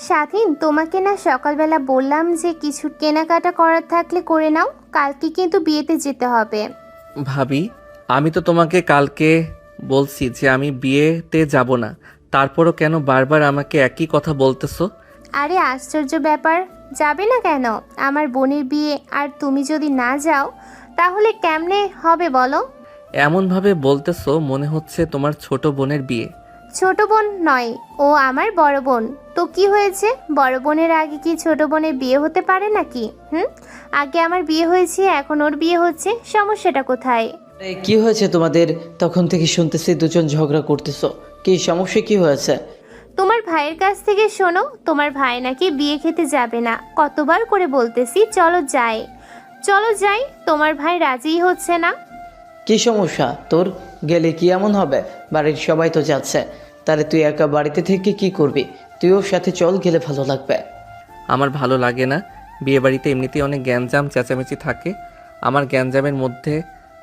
স্বাধীন, তোমাকে না সকালবেলা বললাম যে কিছু কেনাকাটা করার থাকলে করে নাও, কালকে কিন্তু বিয়েতে যেতে হবে। ভাবি, আমি তো তোমাকে কালকে বলছি যে আমি বিয়েতে যাব না, তারপরও কেন বারবার আমাকে একই কথা বলতেছো? আরে আশ্চর্য ব্যাপার, যাবে না কেন? আমার বোনের বিয়ে, আর তুমি যদি না যাও তাহলে কেমনে হবে বলো? এমনভাবে বলতেছো মনে হচ্ছে তোমার ছোট বোনের বিয়ে। ছোট বোন নয়, ও আমার বড় বোন। তো কি হয়েছে, বড় বোনের আগে কি ছোট বোনের বিয়ে হতে পারে নাকি? আগে আমার বিয়ে হয়েছে, এখন ওর বিয়ে হচ্ছে, সমস্যাটা কোথায়? কি হয়েছে তোমাদের? তখন থেকে শুনতেছি দুজন ঝগড়া করতেছো। কি সমস্যা, কি হয়েছে? তোমার ভাইয়ের কাছ থেকে শোনো, তোমার ভাই নাকি বিয়ে খেতে যাবে না। কতবার করে বলতেছি চলো যাই, চলো যাই, তোমার ভাই রাজিই হচ্ছে না। কি সমস্যা তোর? গেলে কি এমন হবে? বাড়ির সবাই তো যাচ্ছে, তাহলে তুই একা বাড়িতে থেকে কি করবি? তুইও সাথে চল, গেলে ভালো লাগবে। আমার ভালো লাগে না। বিয়েবাড়িতে এমনিতেই অনেক গ্যাঞ্জাম চেঁচামেচি থাকে, আমার গ্যাঞ্জামের মধ্যে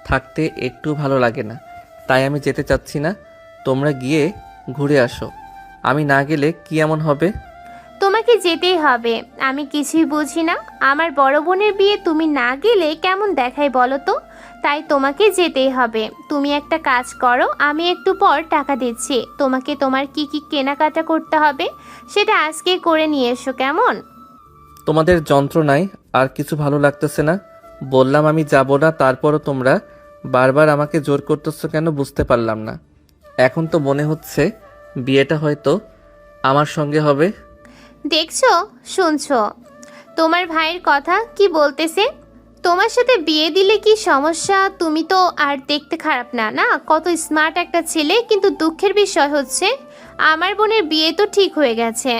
থাকতে একটু ভালো লাগে না, তাই আমি যেতে চাচ্ছি না। তোমরা গিয়ে ঘুরে আসো, আমি না গেলে কি এমন হবে? তোমাকে যেতেই হবে, আমি কিছুই বুঝি না। আমার বড় বোনের বিয়ে তুমি না গেলে কেমন দেখায় বলো তো? তাই তোমাকে যেতেই হবে। তুমি একটা কাজ করো, আমি একটু পর টাকা দিচ্ছি, তোমাকে তোমার কি কি কেনাকাটা করতে হবে সেটা আজকে করে নিয়ে এসো, কেমন? তোমাদের যন্ত্রণায় আর কিছু ভালো লাগতেছে না। বললাম আমি যাব না, তারপরও তোমরা বারবার আমাকে জোর করতেছো কেন বুঝতে পারলাম না। এখন তো মনে হচ্ছে বিয়েটা হয়তো আমার সঙ্গে হবে। দেখছো, শুনছো তোমার ভাইয়ের কথা কি বলতেছে? তোমার সাথে বিয়ে দিলে কি সমস্যা? তুমি তো আর দেখতে খারাপ না, না কত স্মার্ট একটা ছেলে, কিন্তু দুঃখের বিষয় হচ্ছে আমার বোনের বিয়ে তো ঠিক হয়ে গেছে।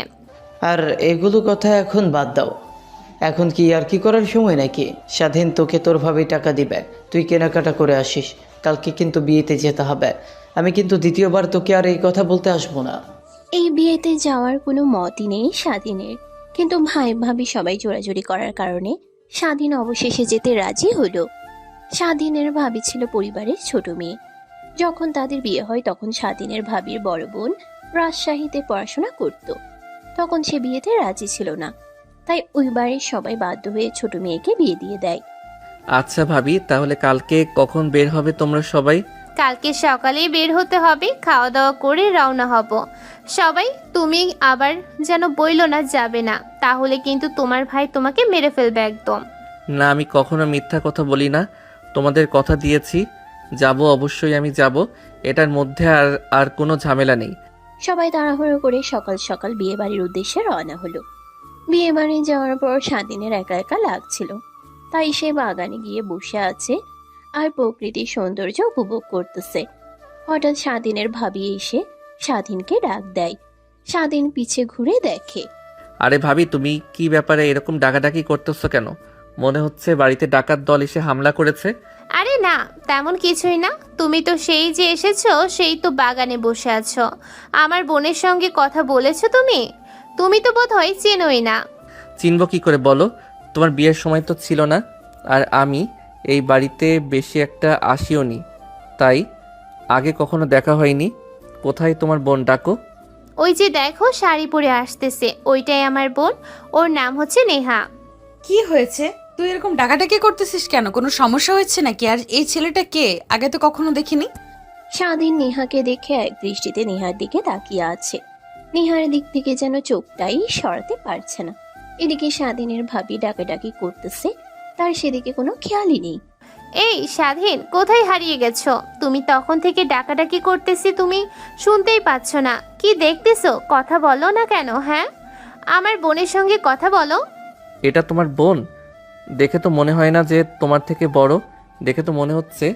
আর এগুলো কথা এখন বাদ দাও। এখন কি আর কি করার সময় নাকি? স্বাধীন, তোকে তোর ভাবেই টাকা দিবে, তুই কেনাকাটা করে আসিস। কালকে কিন্তু বিয়েতে যেতে হবে। আমি কিন্তু দ্বিতীয়বার তোকে আর এই কথা বলতে আসবো না। এই বিয়েতে যাওয়ার কোনো মতই নেই স্বাধীনের, কিন্তু ভাই ভাবি সবাই জোরাজুরি করার কারণে স্বাধীন অবশেষে যেতে রাজি হলো। স্বাধীনের ভাবি ছিল পরিবারের ছোট মেয়ে। যখন তাদের বিয়ে হয় তখন স্বাধীনের ভাবির বড় বোন রাজশাহীতে পড়াশোনা করত। তখন সে বিয়েতে রাজি ছিল না, তাই ওই বাড়ির সবাই বাধ্য হয়ে ছোট মেয়েকে বিয়ে দিয়ে দেয়। আচ্ছা ভাবি, তাহলে কালকে কখন বের হবে তোমরা সবাই? কালকে সকালেই বের হতে হবে, খাওয়া দাওয়া করে রওনা হব সবাই। তুমি আবার যেন বইলো না যাবে না, তাহলে কিন্তু তোমার ভাই তোমাকে মেরে ফেলবে একদম। না, আমি কখনো মিথ্যা কথা বলি না, তোমাদের কথা দিয়েছি যাব, অবশ্যই আমি যাব। এটার মধ্যে আর আর কোনো ঝামেলা নেই। সবাই তাড়াহুড়ো করে সকাল সকাল বিয়ে বাড়ির উদ্দেশ্যে রওনা হলো। বিয়ে বাড়ি যাওয়ার পর স্বাধীনের একা একা লাগছিল, তাই সে বাগানে গিয়ে বসে আছে আর প্রকৃতির সৌন্দর্য উপভোগ করতেছে। হঠাৎ স্বাধীনের ভাবি এসে স্বাধীনকে ডাক দেয়। স্বাধীন পিছে ঘুরে দেখে। আরে ভাবি, তুমি কি ব্যাপারে এরকম ডাকাডাকি করতেছো কেন? মনে হচ্ছে বাড়িতে ডাকাত দল এসে হামলা করেছে। আরে না, তেমন কিছুই না। তুমি তো সেই যে এসেছো, সেই তো বাগানে বসে আছো। আমার বোনের সঙ্গে কথা বলেছো তুমি? তুমি তো বোধহয় চেনোই না। চিনব কি করে বলো? তোমার বিয়ের সময় তো ছিল না, আর আমি এই বাড়িতে বেশি একটা আসিও নি, তাই আগে কখনো দেখা হয়নি। কোথায় তোমার বোন, ডাকো। ওই যে দেখো শাড়ি পরে আসতেছে, ওইটাই আমার বোন, ওর নাম হচ্ছে নেহা। কি হয়েছে? তুই এরকম ডাকাডাকি করতেছিস কেন? কোনো সমস্যা হচ্ছে নাকি? আর এই ছেলেটা কে? আগে তো কখনো দেখিনি। স্বাধীন নেহাকে দেখে এক দৃষ্টিতে নেহার দিকে তাকিয়ে আছে। নেহার দিক থেকে যেন চোখটাই সরাতে পারছে না। এদিকে স্বাধীনের ভাবি ডাকাডাকি করতেছে, তার সেদিকে কোনো খেয়ালই নেই। এই স্বাধীন, কোথায় হারিয়ে গেছো? তুমি তখন থেকে ডাকাডাকি করতেছি, তুমি শুনতেই পাচ্ছ না? কি দেখতেছো? কথা বলো না কেন? হ্যাঁ, আমার বোনের সঙ্গে কথা বলো। এটা তোমার বোন? দেখে তো মনে হয় না যে তোমার থেকে বড়, দেখে তো মনে হচ্ছে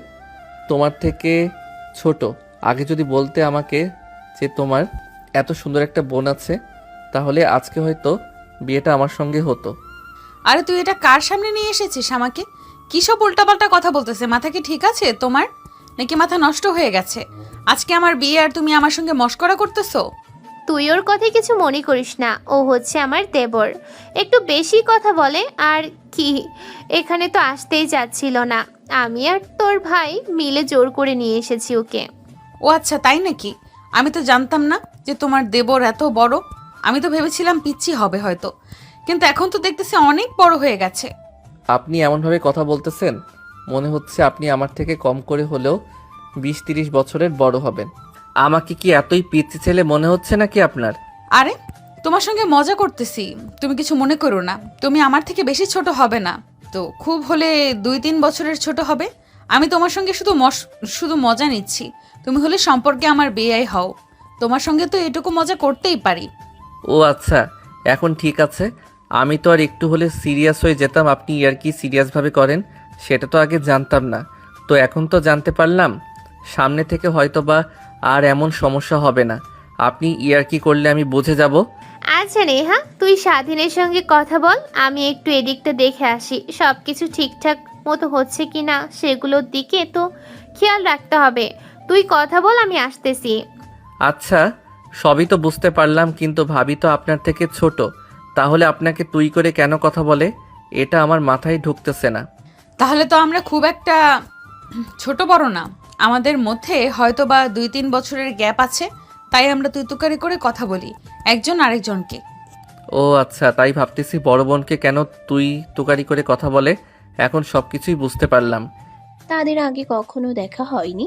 তোমার থেকে ছোট। আগে যদি বলতে আমাকে যে তোমার এত সুন্দর একটা বোন আছে, তাহলে আজকে হয়তো বিয়েটা আমার সঙ্গে হতো। আরে তুই এটা কার সামনে নিয়ে এসেছিস আমাকে? কি সব উল্টাপাল্টা কথা বলতেছে? মাথা কি ঠিক আছে তোমার, নাকি মাথা নষ্ট হয়ে গেছে? আজকে আমার বিয়ে আর তুমি আমার সঙ্গে মশকরা করতেছো? তুই ওর কথায় কিছু মনে করিস না, ও হচ্ছে আমার দেবর, একটু বেশি কথা বলে। আর কি, এখানে তো আসতেই যাচ্ছিল না, আমি আর তোর ভাই মিলে জোর করে নিয়ে এসেছি ওকে। ও আচ্ছা, তাই নাকি? আমি তো জানতাম না যে তোমার দেবর এত বড়। আমি তো ভেবেছিলাম পিচ্ছি হবে হয়তো, কিন্তু এখন তো দেখতেছি অনেক বড় হয়ে গেছে। আপনি এমনভাবে কথা বলতেছেন মনে হচ্ছে আপনি আমার থেকে কম করে হলেও 20-30 বছরের বড় হবেন। আমাকে কি এতই পিচ্ছি ছেলে মনে হচ্ছে নাকি আপনার? আরে তোমার সঙ্গে মজা করতেছি, তুমি কিছু মনে করো না। তুমি আমার থেকে বেশি ছোট হবে না তো, খুব হলে 2-3 বছরের ছোট হবে। আমি তোমার সঙ্গে শুধু মজা নিচ্ছি। তুমি হলে সম্পর্কে আমার বেয়াই হও, তোমার সঙ্গে তো এটুকু মজা করতেই পারি। ও আচ্ছা, এখন ঠিক আছে। আমি তো আর একটু হলে সিরিয়াস হয়ে যেতাম আপনি ইয়ার্কি সিরিয়াসভাবে করেন, সেটা তো আগে জানতাম না। তো এখন তো জানতে পারলাম। সামনে থেকে হয়তো বা আর এমন সমস্যা হবে না। আপনি ইয়ার্কি করলে আমি বুঝে যাব। আচ্ছা নেহা, তুই স্বাধীনের সঙ্গে কথা বল, আমি একটু এদিকটা দেখে আসি সব কিছু ঠিকঠাক মতো হচ্ছে কি না, সেগুলোর দিকে তো খেয়াল রাখতে হবে। তুই কথা বল, আমি আসতেছি। আচ্ছা, সবই তো বুঝতে পারলাম, কিন্তু ভাবি তো আপনার থেকে ছোট, তাহলে আপনাকে তুই করে কেন কথা বলে? এটা আমার মাথায় ঢুকতেছে না। তাহলে তো আমরা খুব একটা ছোট বড় না, আমাদের মধ্যে হয়তো বা 2-3 বছরের গ্যাপ আছে, তাই আমরা তুই তুকারি করে কথা বলি একজন আরেকজনকে। ও আচ্ছা, তাই ভাবতেছি বড় বোনকে কেন তুই তুকারি করে কথা বলে। এখন সব কিছুই বুঝতে পারলাম। তাদের আগে কখনো দেখা হয়নি,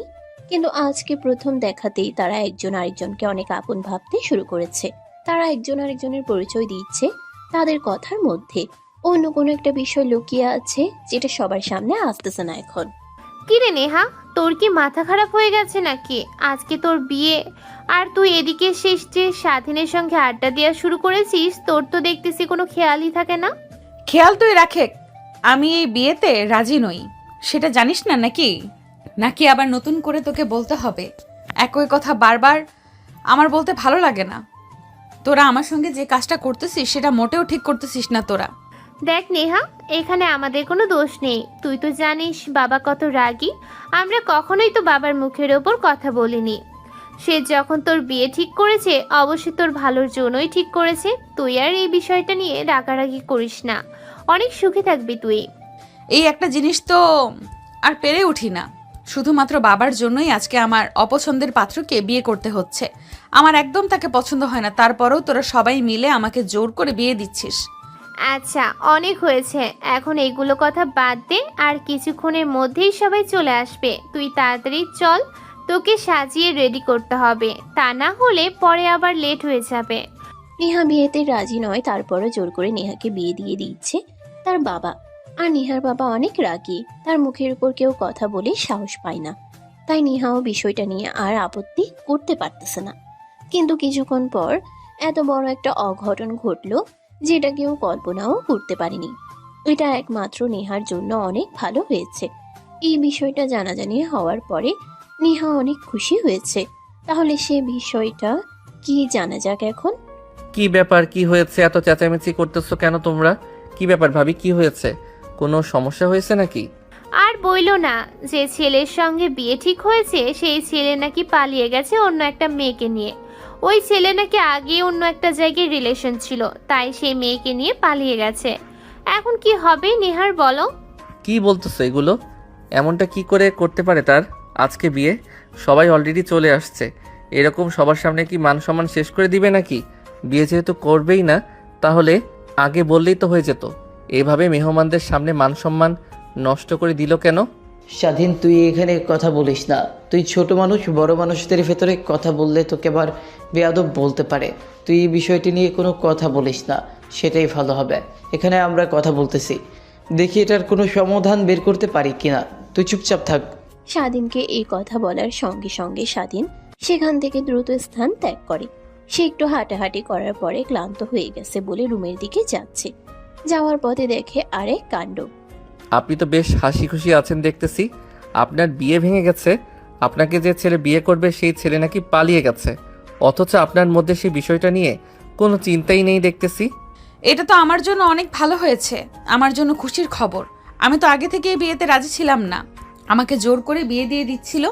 কিন্তু আজকে প্রথম দেখাতেই তারা একজন আরেকজনকে অনেক আপন ভাবতে শুরু করেছে। তারা একজন আরেকজনের পরিচয় দিচ্ছে তাদের কথার মধ্যে অন্য কোনো একটা বিষয় লুকিয়ে আছে, যেটা সবার সামনে আসতেছে না এখন। কিরে নেহা, তোর কি মাথা খারাপ হয়ে গেছে নাকি? আজকে তোর বিয়ে আর তুই এদিকে শেষ যে স্বাধীনের সঙ্গে আড্ডা দেওয়া শুরু করেছিস, তোর তো দেখতেছি কোনো খেয়ালই থাকে না। খেয়াল তুই রাখে, আমি এই বিয়েতে রাজি নই, সেটা জানিস না নাকি? নাকি আবার নতুন করে তোকে বলতে হবে? একই কথা বারবার আমার বলতে ভালো লাগে না। তোরা আমার সঙ্গে যে কাজটা করতেছিস সেটা মোটেও ঠিক করতেছিস না তোরা। দেখ নেহা, এখানে আমাদের কোনো দোষ নেই। তুই তো জানিস বাবা কত রাগী। আমরা কখনোই তো বাবার মুখের ওপর কথা বলিনি। সে যখন তোর বিয়ে ঠিক করেছে, অবশ্যই তোর ভালোর জন্যই ঠিক করেছে। তুই আর এই বিষয়টা নিয়ে রাগারাগি করিস না, অনেক সুখে থাকবি তুই। এই একটা জিনিস তো আর পেরে উঠি না, শুধুমাত্র বাবার জন্যই আজকে আমার অপছন্দের পাত্রকে বিয়ে করতে হচ্ছে। আমার একদম তাকে পছন্দ হয় না, তারপরেও তোরা সবাই মিলে আমাকে জোর করে বিয়ে দিচ্ছিস। আচ্ছা, অনেক হয়েছে, এখন এইগুলো কথা বাদ দে। আর কিছুক্ষণের মধ্যেই সবাই চলে আসবে। তুই তাড়াতাড়ি চল, তোকে সাজিয়ে রেডি করতে হবে, তা না হলে পরে আবার লেট হয়ে যাবে। নেহা বিয়েতে রাজি নয়, তারপরও জোর করে নেহাকে বিয়ে দিয়ে দিচ্ছে তার বাবা। আর নেহার বাবা অনেক রাগী, তার মুখের উপর কেউ কথা বলে সাহস পায় না, তাই নেহাও বিষয়টা নিয়ে আর আপত্তি করতে পারতেছে না। কিন্তু কিছুক্ষণ পর এত বড় একটা অঘটন ঘটলো, যেটা কেউ কল্পনাও করতে পারেনি। এটা একমাত্র নেহার জন্য অনেক ভালো হয়েছে। এই বিষয়টা জানাজানি হওয়ার পরে নেহা অনেক খুশি হয়েছে। তাহলে সে বিষয়টা কি জানা যাক এখন। কি ব্যাপার, কি হয়েছে? এত চেঁচামেচি করতেছো কেন তোমরা? কি ব্যাপার ভাবি, কি হয়েছে? কোনো সমস্যা হয়েছে নাকি? আর বইলো না, যে ছেলের সঙ্গে বিয়ে ঠিক হয়েছে সেই ছেলে নাকি পালিয়ে গেছে অন্য একটা মেয়েকে নিয়ে। ওই ছেলে নাকি আগে অন্য একটা জায়গায় রিলেশন ছিল, তাই সেই মেয়েকে নিয়ে পালিয়ে গেছে। এখন কি হবে নেহার বলো? কি বলতেছো এগুলো? এমনটা কি করে করতে পারে তার? আজকে বিয়ে, সবাই অলরেডি চলে আসছে, এরকম সবার সামনে কি মান সম্মান শেষ করে দিবে নাকি? বিয়ে যেহেতু করবেই না, তাহলে আগে বললেই তো হয়ে যেত। এভাবে মেহমানদের সামনে মান সম্মান নষ্ট করে দিল কেন? স্বাধীন, তুই এখানে কথা বলিস না। তুই ছোট মানুষ, বড় মানুষদের ভেতরে কথা বললে তোকে আবার বেয়াদব বলতে পারে। তুই এই বিষয়টি নিয়ে কোনো কথা বলিস না, সেটাই ভালো হবে। এখানে আমরা কথা বলতেছি, দেখি এটার কোনো সমাধান বের করতে পারি কিনা। তুই চুপচাপ থাক। স্বাধীনকে এই কথা বলার সঙ্গে সঙ্গে স্বাধীন সেখান থেকে দ্রুত স্থান ত্যাগ করে। সে একটু হাঁটাহাঁটি করার পরে ক্লান্ত হয়ে গেছে বলে রুমের দিকে যাচ্ছে। যাওয়ার পথে দেখে আরেক কাণ্ড। আপনি তো বেশ হাসি খুশি আছেন দেখতেছি। আপনার বিয়ে ভেঙে গেছে, আপনাকে যে ছেলে বিয়ে করবে সেই ছেলে নাকি পালিয়ে গেছে, অথচ আপনার মধ্যে সেই বিষয়টা নিয়ে কোনো চিন্তাই নেই দেখতেছি। এটা তো আমার জন্য অনেক ভালো হয়েছে, আমার জন্য খুশির খবর। আমি তো আগে থেকে এই বিয়েতে রাজি ছিলাম না, আমাকে জোর করে বিয়ে দিয়ে দিচ্ছিল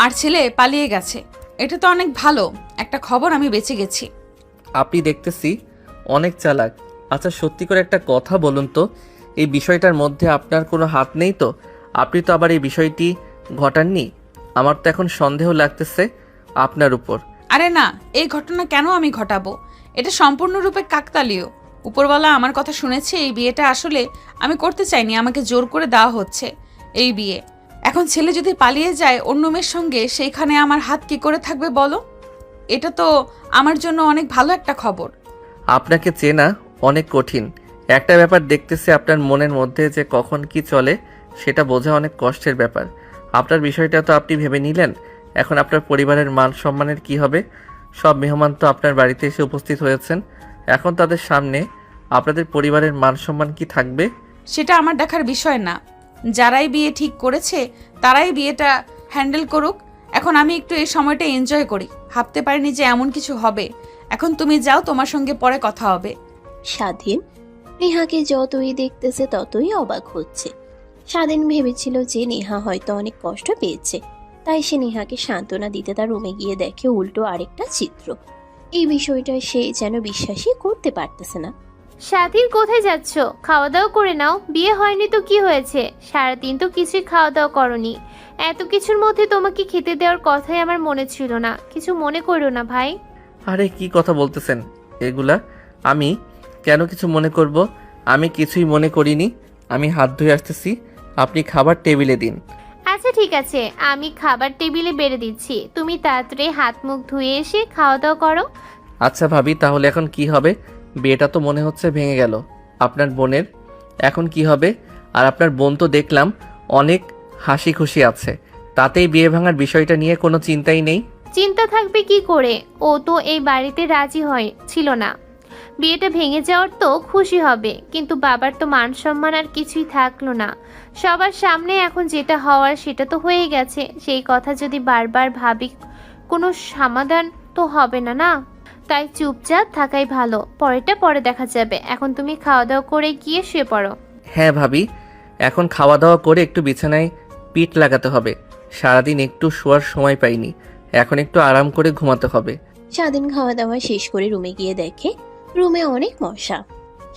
আর ছেলে পালিয়ে গেছে। এটা তো অনেক ভালো একটা খবর, আমি বেঁচে গেছি। আপনি দেখতেছি অনেক চালাক। আচ্ছা সত্যি করে একটা কথা বলুন তো, এই বিষয়টার মধ্যে আপনার কোনো হাত নেই তো? আপনি তো আবার এই বিষয়টি ঘটাননি। আমার তো এখন সন্দেহ লাগতেছে আপনার উপর। আরে না, এই ঘটনা কেন আমি ঘটাবো? এটা সম্পূর্ণরূপে কাকতালীয়। উপরওয়ালা আমার কথা শুনেছে। এই বিয়েটা আসলে আমি করতে চাইনি, আমাকে জোর করে দেওয়া হচ্ছে এই বিয়ে। এখন ছেলে যদি পালিয়ে যায় অন্য মেয়ের সঙ্গে, সেইখানে আমার হাত কি করে থাকবে বলো? এটা তো আমার জন্য অনেক ভালো একটা খবর। আপনাকে চেনা অনেক কঠিন। একটা ব্যাপার দেখতেছি আপনার মনের মধ্যে যে কখন কি চলে সেটা বোঝা অনেক কষ্টের ব্যাপার। আপনার বিষয়টা তো আপনি ভেবে নিলেন, এখন আপনার পরিবারের মান সম্মানের কি হবে? সব মেহমান তো আপনার বাড়িতে এসে উপস্থিত হয়েছেন, এখন তাদের সামনে আপনাদের পরিবারের মান সম্মান কি থাকবে? সেটা আমার দেখার বিষয় না। যারাই বিয়ে ঠিক করেছে তারাই বিয়েটা হ্যান্ডেল করুক। এখন আমি একটু এই সময়টা এনজয় করি। ভাবতে পারিনি যে এমন কিছু হবে। এখন তুমি যাও, তোমার সঙ্গে পরে কথা হবে। স্বাধীন নেহাকে যতই দেখতেছে ততই অবাক হচ্ছে। স্বাধীন ভেবেছিল যে নেহা হয়তো অনেক কষ্ট পেয়েছে, তাই সে নেহাকে সান্ত্বনা দিতে তার রুমে গিয়ে দেখে উল্টো আরেকটা চিত্র। এই বিষয়টা সে যেন বিশ্বাসই করতে পারতেছে না। স্বাধীন কোথায় যাচ্ছ? খাওয়া দাওয়া করে নাও। বিয়ে হয়নি তো কি হয়েছে? সারাদিন তো কিছুই খাওয়া দাওয়া করনি। এত কিছুর মধ্যে তোমাকে খেতে দেওয়ার কথাই আমার মনে ছিল না। কিছু মনে করো না ভাই। আরে কি কথা বলতেছেন এগুলা? আমি কেন কিছু মনে করব? আমি কিছুই মনে করিনি। আমি হাত ধুয়ে আসতেছি, আপনি খাবার টেবিলে দিন। আচ্ছা ঠিক আছে, আমি খাবার টেবিলে বেড়ে দিচ্ছি। তুমি তাড়াতাড়ি হাত মুখ ধুয়ে এসে খাওয়া দাওয়া করো। আচ্ছা ভাবি, তাহলে এখন কি হবে? বিয়েটা তো মনে হচ্ছে ভেঙে গেল আপনার বোনের। এখন কি হবে? আর আপনার বোন তো দেখলাম অনেক হাসি খুশি আছে, তাতেই বিয়ে ভাঙার বিষয়টা নিয়ে কোনো চিন্তাই নেই। চিন্তা থাকবে কি করে? ও তো এই বাড়িতে রাজি ছিল না। বিয়েটা ভেঙে যাওয়ার তো খুশি হবে, কিন্তু বাবার তো মান সম্মান আর কিছুই থাকলো না। সবার সামনে এখন যেটা হওয়ার সেটা তো হয়ে গেছে। সেই কথা যদি বারবার ভাবি কোনো সমাধান তো হবে না, না? তাই চুপচাপ থাকাই ভালো। পরেরটা পরে দেখা যাবে। এখন তুমি খাওয়া দাওয়া করে গিয়ে শুয়ে পড়ো। হ্যাঁ ভাবি, এখন খাওয়া দাওয়া করে একটু বিছানায় পিঠ লাগাতে হবে। সারাদিন একটু শোয়ার সময় পাইনি, এখন একটু আরাম করে ঘুমাতে হবে। স্বাধীন খাওয়া দাওয়া শেষ করে রুমে গিয়ে দেখে রুমে অনেক মশা।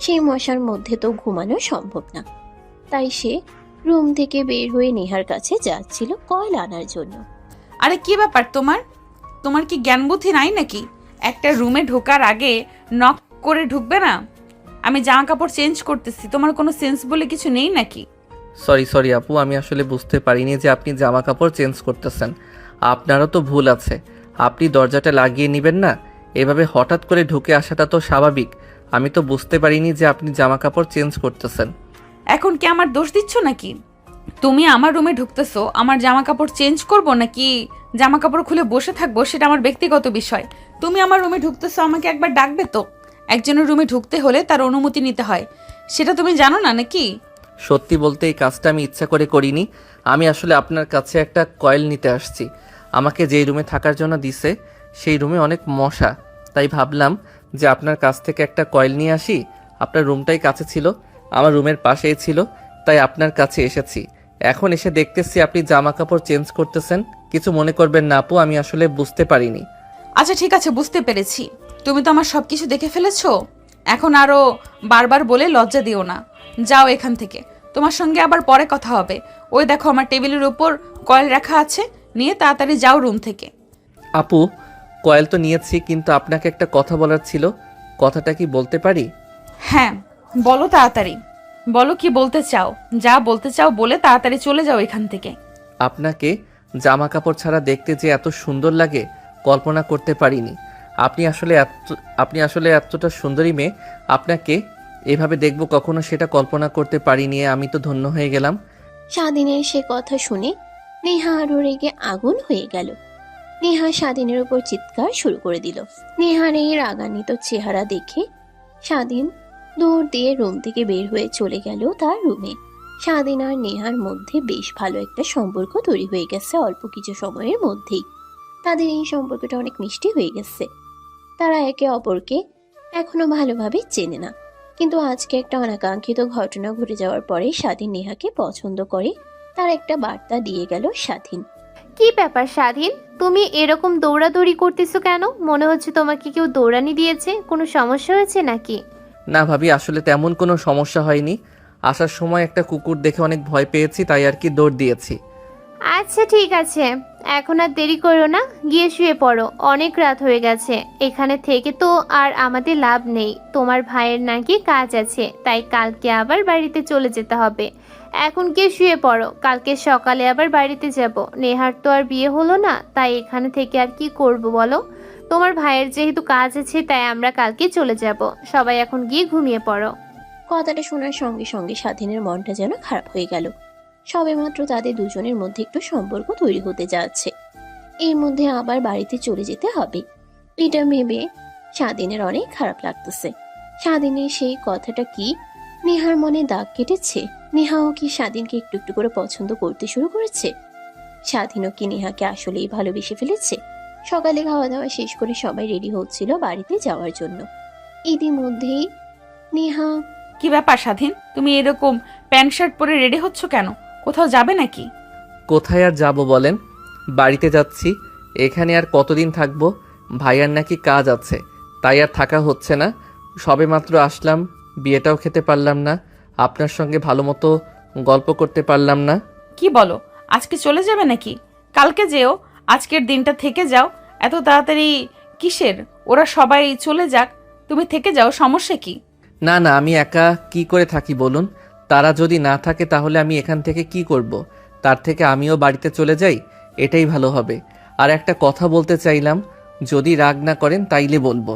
সেই মশার মধ্যে তো ঘুমানো সম্ভব না, তাই সে রুম থেকে বের হয়ে নেহার কাছে যাচ্ছিল কয়েল আনার জন্য। আরে কি ব্যাপার তোমার? তোমার কি জ্ঞান বুদ্ধি নাই নাকি? একটা রুমে ঢোকার আগে নক করে ঢুকবে না? আমি জামা কাপড় চেঞ্জ করতেছি, তোমার কোনো সেন্স বলে কিছু নেই নাকি? সরি আপু, আমি আসলে বুঝতে পারিনি যে আপনি জামা কাপড় চেঞ্জ করতেছেন। আপনারও তো ভুল আছে, আপনি দরজাটা লাগিয়ে নেবেন না? এভাবে হঠাৎ করে ঢুকে আসাটা তো স্বাভাবিক। আমি তো বুঝতে পারিনি যে আপনি জামা কাপড় চেঞ্জ করতেছেন। এখন কি আমার দোষ দিচ্ছ নাকি? তুমি আমার রুমে ঢুকতেছো, আমার জামা কাপড় চেঞ্জ করবো নাকি জামা কাপড় খুলে বসে থাকবো সেটা আমার ব্যক্তিগত বিষয়। তুমি আমার রুমে ঢুকতেছো, আমাকে একবার ডাকবে তো? একজনের রুমে ঢুকতে হলে তার অনুমতি নিতে হয়, সেটা তুমি জানো না নাকি? সত্যি বলতে এই কাজটা আমি ইচ্ছা করে করিনি। আমি আসলে আপনার কাছে একটা কয়েল নিতে আসছি। আমাকে যেই রুমে থাকার জন্য দিছে সেই রুমে অনেক মশা, তাই ভাবলাম যে আপনার কাছ থেকে একটা কয়েল নিয়ে আসি। আপনার রুমটাই কাছে ছিল, আমার রুমের পাশেই ছিল, তাই আপনার কাছে এসেছি। এখন এসে দেখতেছি আপনি জামা কাপড় চেঞ্জ করতেছেন। কিছু মনে করবেন না আপু, আমি আসলে বুঝতে পারিনি। আচ্ছা ঠিক আছে, বুঝতে পেরেছি। তুমি তো আমার সবকিছু দেখে ফেলেছো। এখন আরো বারবার বলে লজ্জা দিও না। যাও এখান থেকে, তোমার সঙ্গে আবার পরে কথা হবে। ওই দেখো আমার টেবিলের উপর কয়েল রাখা আছে, নিয়ে তাড়াতাড়ি যাও রুম থেকে। আপু, কয়েল তো নিয়েছি, কিন্তু আপনাকে একটা কথা বলার ছিল। কথাটা কি বলতে পারি? হ্যাঁ বলো, তাড়াতাড়ি বলো কি বলতে চাও। যা বলতে চাও বলে তাড়াতাড়ি চলে যাও এখান থেকে। আপনাকে জামা কাপড় ছাড়া দেখতে যে এত সুন্দর লাগে কল্পনা করতে পারিনি। আপনি আসলে এতটা সুন্দরী মেয়ে, আপনাকে এভাবে দেখব কখনো সেটা কল্পনা করতে পারিনি। আমি তো ধন্য হয়ে গেলাম। স্বাধীনের সে কথা শুনে নেহা আরো রেগে আগুন হয়ে গেল। নেহা স্বাধীনের উপর চিৎকার শুরু করে দিল। নেহার এই রাগান্বিত চেহারা দেখে স্বাধীন দৌড় দিয়ে রুম থেকে বের হয়ে চলে গেল তার রুমে। স্বাধীন আর নেহার মধ্যে বেশ ভালো একটা সম্পর্ক তৈরি হয়ে গেছে অল্প কিছু সময়ের মধ্যেই। তাদের এই সম্পর্কটা অনেক মিষ্টি হয়ে গেছে। তারা একে অপরকে এখনো ভালোভাবে চেনে না, কিন্তু আজকে একটা অনাকাঙ্ক্ষিত ঘটনা ঘটে যাওয়ার পরে স্বাধীন নেহাকে পছন্দ করে, তার একটা বার্তা দিয়ে গেল স্বাধীন। কি ব্যাপার স্বাধীন, তুমি এরকম দৌড়াদৌড়ি করতেছো কেন? মনে হচ্ছে তোমাকে কেউ দৌড়ানি দিয়েছে। কোনো সমস্যা হয়েছে নাকি? না ভাবি, আসলে তেমন কোনো সমস্যা হয়নি। আসার সময় একটা কুকুর দেখে অনেক ভয় পেয়েছি, তাই আর কি দৌড় দিয়েছি। আচ্ছা ঠিক আছে, এখন আর দেরি করো না, গিয়ে শুয়ে পড়ো, অনেক রাত হয়ে গেছে। এখানে থেকে তো আর আমাদের লাভ নেই। তোমার ভাইয়ের নাকি কাজ আছে, তাই কালকে আবার বাড়িতে চলে যেতে হবে। এখন গিয়ে শুয়ে পড়ো, কালকে সকালে আবার বাড়িতে যাব। নেহার তো আর বিয়ে হলো না, তাই এখানে থেকে আর কি করব বলো। তোমার ভাইয়ের যেহেতু কাজ আছে, তাই আমরা কালকে চলে যাব। সবাই এখন গিয়ে ঘুমিয়ে পড়ো। কথাটা শোনার সঙ্গে সঙ্গে স্বাধীনের মনটা যেন খারাপ হয়ে গেল। সবেমাত্র তাদের দুজনের মধ্যে একটু সম্পর্ক তৈরি হতে যাচ্ছে, এর মধ্যে আবার বাড়িতে চলে যেতে হবে। এটা ভেবে স্বাধীনের অনেক খারাপ লাগতেছে। স্বাধীনের সেই কথাটা কি নেহার মনে দাগ কেটেছে? নেহাও কি স্বাধীনকে একটু একটু করে পছন্দ করতে শুরু করেছে? স্বাধীনও কি নেহাকে আসলেই ভালোবেসে ফেলেছে? সকালে খাওয়া দাওয়া শেষ করে সবাই রেডি হচ্ছিল বাড়িতে যাওয়ার জন্য। ইতিমধ্যেই নেহা কি ব্যাপার স্বাধীন, তুমি এরকম প্যান্ট শার্ট পরে রেডি হচ্ছ কেন? কোথাও যাবে নাকি? কোথায় আর যাব বলেন, বাড়িতে যাচ্ছি। এখানে আর কতদিন থাকবো? ভাইয়ার নাকি কাজ আছে, তাই আর থাকা হচ্ছে না। সবেমাত্র আসলাম, বিয়েটাও খেতে পারলাম না, আপনার সঙ্গে ভালো মতো গল্প করতে পারলাম না। কি বলো, আজকে চলে যাবে নাকি? কালকে যেও, আজকের দিনটা থেকে যাও। এত তাড়াতাড়ি কিসের? ওরা সবাই চলে যাক, তুমি থেকে যাও, সমস্যা কি? না না, আমি একা কি করে থাকি বলুন? তারা যদি না থাকে তাহলে আমি এখান থেকে কি করব? তার থেকে আমিও বাড়িতে চলে যাই, এটাই ভালো হবে। আর একটা কথা বলতে চাইলাম, যদি রাগ না করেন তাইলে বলবো।